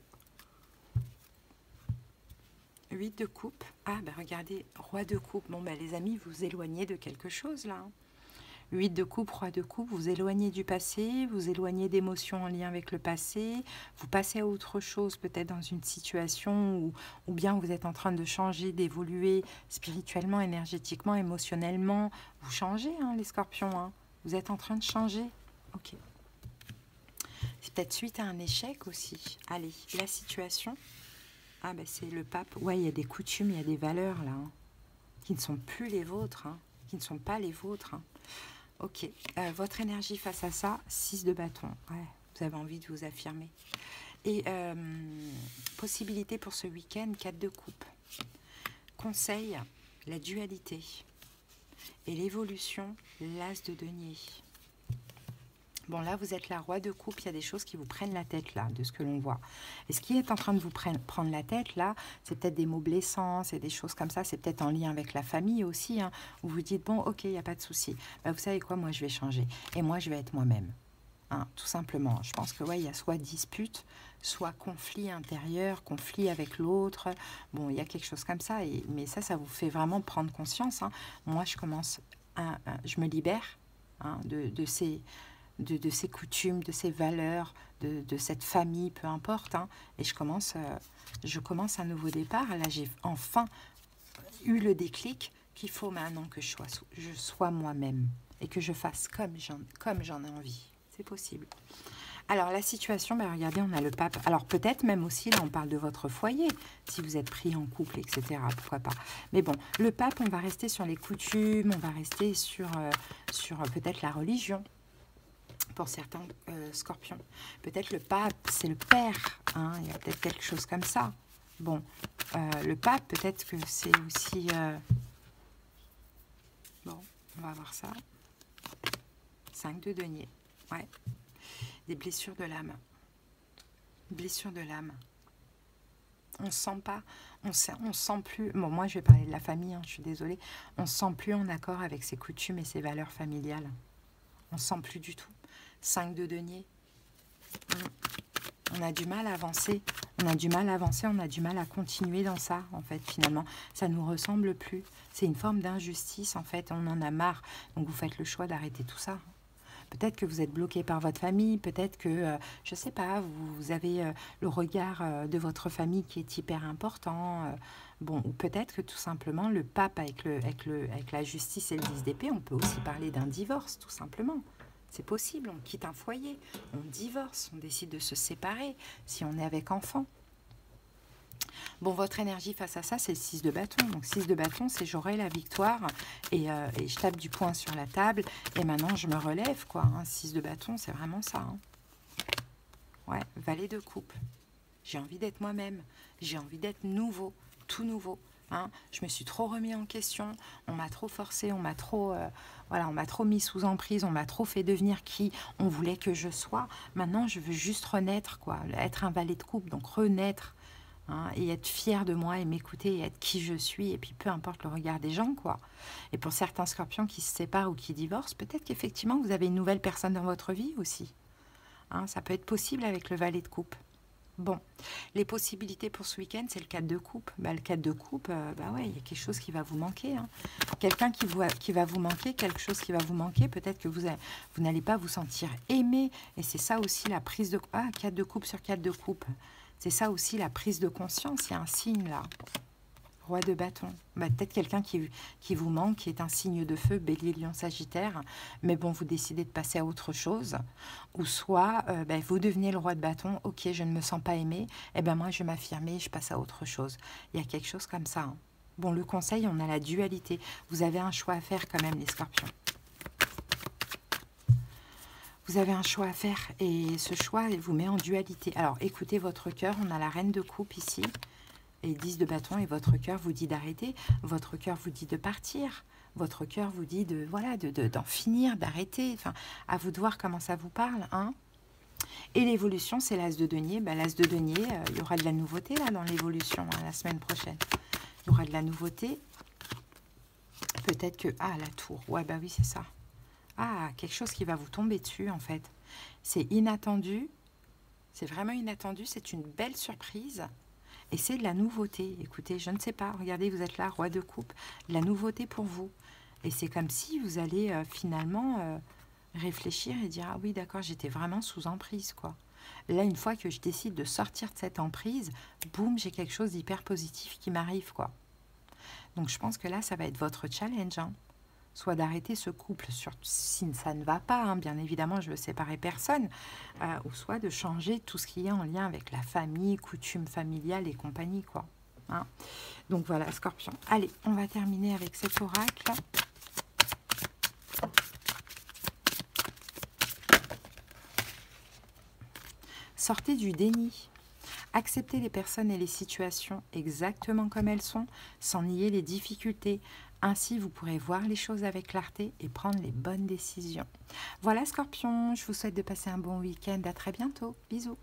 8 de coupe. Ah, ben regardez, roi de coupe. Bon, ben les amis, vous éloignez de quelque chose, là. 8 de coupe, roi de coupe, vous éloignez du passé, vous éloignez d'émotions en lien avec le passé, vous passez à autre chose, peut-être dans une situation ou bien vous êtes en train de changer, d'évoluer spirituellement, énergétiquement, émotionnellement. Vous changez, hein, les scorpions, hein. Vous êtes en train de changer. Ok. C'est peut-être suite à un échec aussi. Allez, la situation. Ah, ben c'est le pape. Ouais, il y a des coutumes, il y a des valeurs, là, hein, qui ne sont plus les vôtres, hein, qui ne sont pas les vôtres, hein. Ok, votre énergie face à ça, 6 de bâton. Ouais, vous avez envie de vous affirmer. Et possibilité pour ce week-end, 4 de coupe. Conseil, la dualité. Et l'évolution, l'as de denier. Bon, là, vous êtes la roi de coupe. Il y a des choses qui vous prennent la tête, là, de ce que l'on voit. Et ce qui est en train de vous prendre la tête, là, c'est peut-être des mots blessants, c'est des choses comme ça. C'est peut-être en lien avec la famille aussi, hein, où vous dites, bon, ok, il n'y a pas de souci. Bah, vous savez quoi, moi, je vais changer. Et moi, je vais être moi-même. Hein, tout simplement. Je pense que, ouais, il y a soit dispute, soit conflit intérieur, conflit avec l'autre. Bon, il y a quelque chose comme ça. Mais ça vous fait vraiment prendre conscience, hein. Moi, je me libère, hein, de ces coutumes, de ces valeurs, de cette famille, peu importe, hein, et je commence un nouveau départ. Là, j'ai enfin eu le déclic qu'il faut maintenant que je sois moi-même et que je fasse comme j'en ai envie. C'est possible. Alors, la situation, ben, regardez, on a le pape. Alors, peut-être même aussi, là, on parle de votre foyer, si vous êtes pris en couple, etc. Pourquoi pas. Mais bon, le pape, on va rester sur les coutumes, on va rester sur peut-être la religion. Pour certains scorpions. Peut-être le pape, c'est le père, hein, il y a peut-être quelque chose comme ça. Bon, le pape, peut-être que c'est aussi... Bon, on va voir ça. 5 de denier, ouais. Des blessures de l'âme. Blessures de l'âme. On sent pas, on sent plus... Bon, moi, je vais parler de la famille, hein, je suis désolée. On se sent plus en accord avec ses coutumes et ses valeurs familiales. On ne sent plus du tout. 5 de denier. On a du mal à avancer. On a du mal à avancer, on a du mal à continuer dans ça, en fait, finalement. Ça ne nous ressemble plus. C'est une forme d'injustice, en fait. On en a marre. Donc, vous faites le choix d'arrêter tout ça. Peut-être que vous êtes bloqué par votre famille. Peut-être que, je ne sais pas, vous avez le regard de votre famille qui est hyper important. Bon, ou peut-être que tout simplement, le pape avec la justice et le 10 d'épée, on peut aussi parler d'un divorce, tout simplement. C'est possible, on quitte un foyer, on divorce, on décide de se séparer, si on est avec enfant. Bon, votre énergie face à ça, c'est le 6 de bâton. Donc 6 de bâton, c'est j'aurai la victoire et je tape du poing sur la table et maintenant je me relève, quoi. Hein. 6 de bâton, c'est vraiment ça. Hein. Ouais, valet de coupe. J'ai envie d'être moi-même, j'ai envie d'être nouveau, tout nouveau. Hein, je me suis trop remis en question, on m'a trop forcé, on m'a trop mis sous emprise, on m'a trop fait devenir qui on voulait que je sois. Maintenant, je veux juste renaître, quoi, être un valet de coupe, donc renaître, hein, et être fier de moi et m'écouter et être qui je suis, et puis peu importe le regard des gens, quoi. Et pour certains scorpions qui se séparent ou qui divorcent, peut-être qu'effectivement, vous avez une nouvelle personne dans votre vie aussi. Hein, ça peut être possible avec le valet de coupe. Bon, les possibilités pour ce week-end, c'est le 4 de coupe. Bah, le 4 de coupe, bah ouais, il y a quelque chose qui va vous manquer. Hein. Quelqu'un qui va vous manquer, quelque chose qui va vous manquer. Peut-être que vous n'allez pas vous sentir aimé. Et c'est ça aussi la prise de... Ah, 4 de coupe sur 4 de coupe. C'est ça aussi la prise de conscience. Il y a un signe là. Roi de bâton. Bah, peut-être quelqu'un qui vous manque, qui est un signe de feu, bélier, lion, sagittaire. Mais bon, vous décidez de passer à autre chose. Ou soit, bah, vous devenez le roi de bâton. Ok, je ne me sens pas aimé. Eh bien, moi, je vais m'affirmer, je passe à autre chose. Il y a quelque chose comme ça. Hein. Bon, le conseil, on a la dualité. Vous avez un choix à faire quand même, les scorpions. Vous avez un choix à faire. Et ce choix, il vous met en dualité. Alors, écoutez votre cœur. On a la reine de coupe ici. Et 10 de bâton, et votre cœur vous dit d'arrêter, votre cœur vous dit de partir, votre cœur vous dit d'en finir, d'arrêter. Enfin, à vous de voir comment ça vous parle. Hein. Et l'évolution, c'est l'as de denier. Ben, l'as de denier, il y aura de la nouveauté là dans l'évolution, hein, la semaine prochaine. Il y aura de la nouveauté. peut-être que... Ah, la tour. Ouais, bah oui, c'est ça. Ah, quelque chose qui va vous tomber dessus, en fait. C'est inattendu. C'est vraiment inattendu. C'est une belle surprise. Et c'est de la nouveauté. Écoutez, je ne sais pas. Regardez, vous êtes là, roi de coupe. De la nouveauté pour vous. Et c'est comme si vous allez finalement réfléchir et dire, ah oui, d'accord, j'étais vraiment sous emprise, quoi. Là, une fois que je décide de sortir de cette emprise, boum, j'ai quelque chose d'hyper positif qui m'arrive, quoi. Donc, je pense que là, ça va être votre challenge, hein. Soit d'arrêter ce couple si ça ne va pas, hein, bien évidemment, je veux séparer personne, ou soit de changer tout ce qui est en lien avec la famille, coutumes familiales et compagnie, quoi. Hein. Donc voilà, Scorpion. Allez, on va terminer avec cet oracle. Sortez du déni. Acceptez les personnes et les situations exactement comme elles sont, sans nier les difficultés. Ainsi, vous pourrez voir les choses avec clarté et prendre les bonnes décisions. Voilà, Scorpion, je vous souhaite de passer un bon week-end. À très bientôt. Bisous.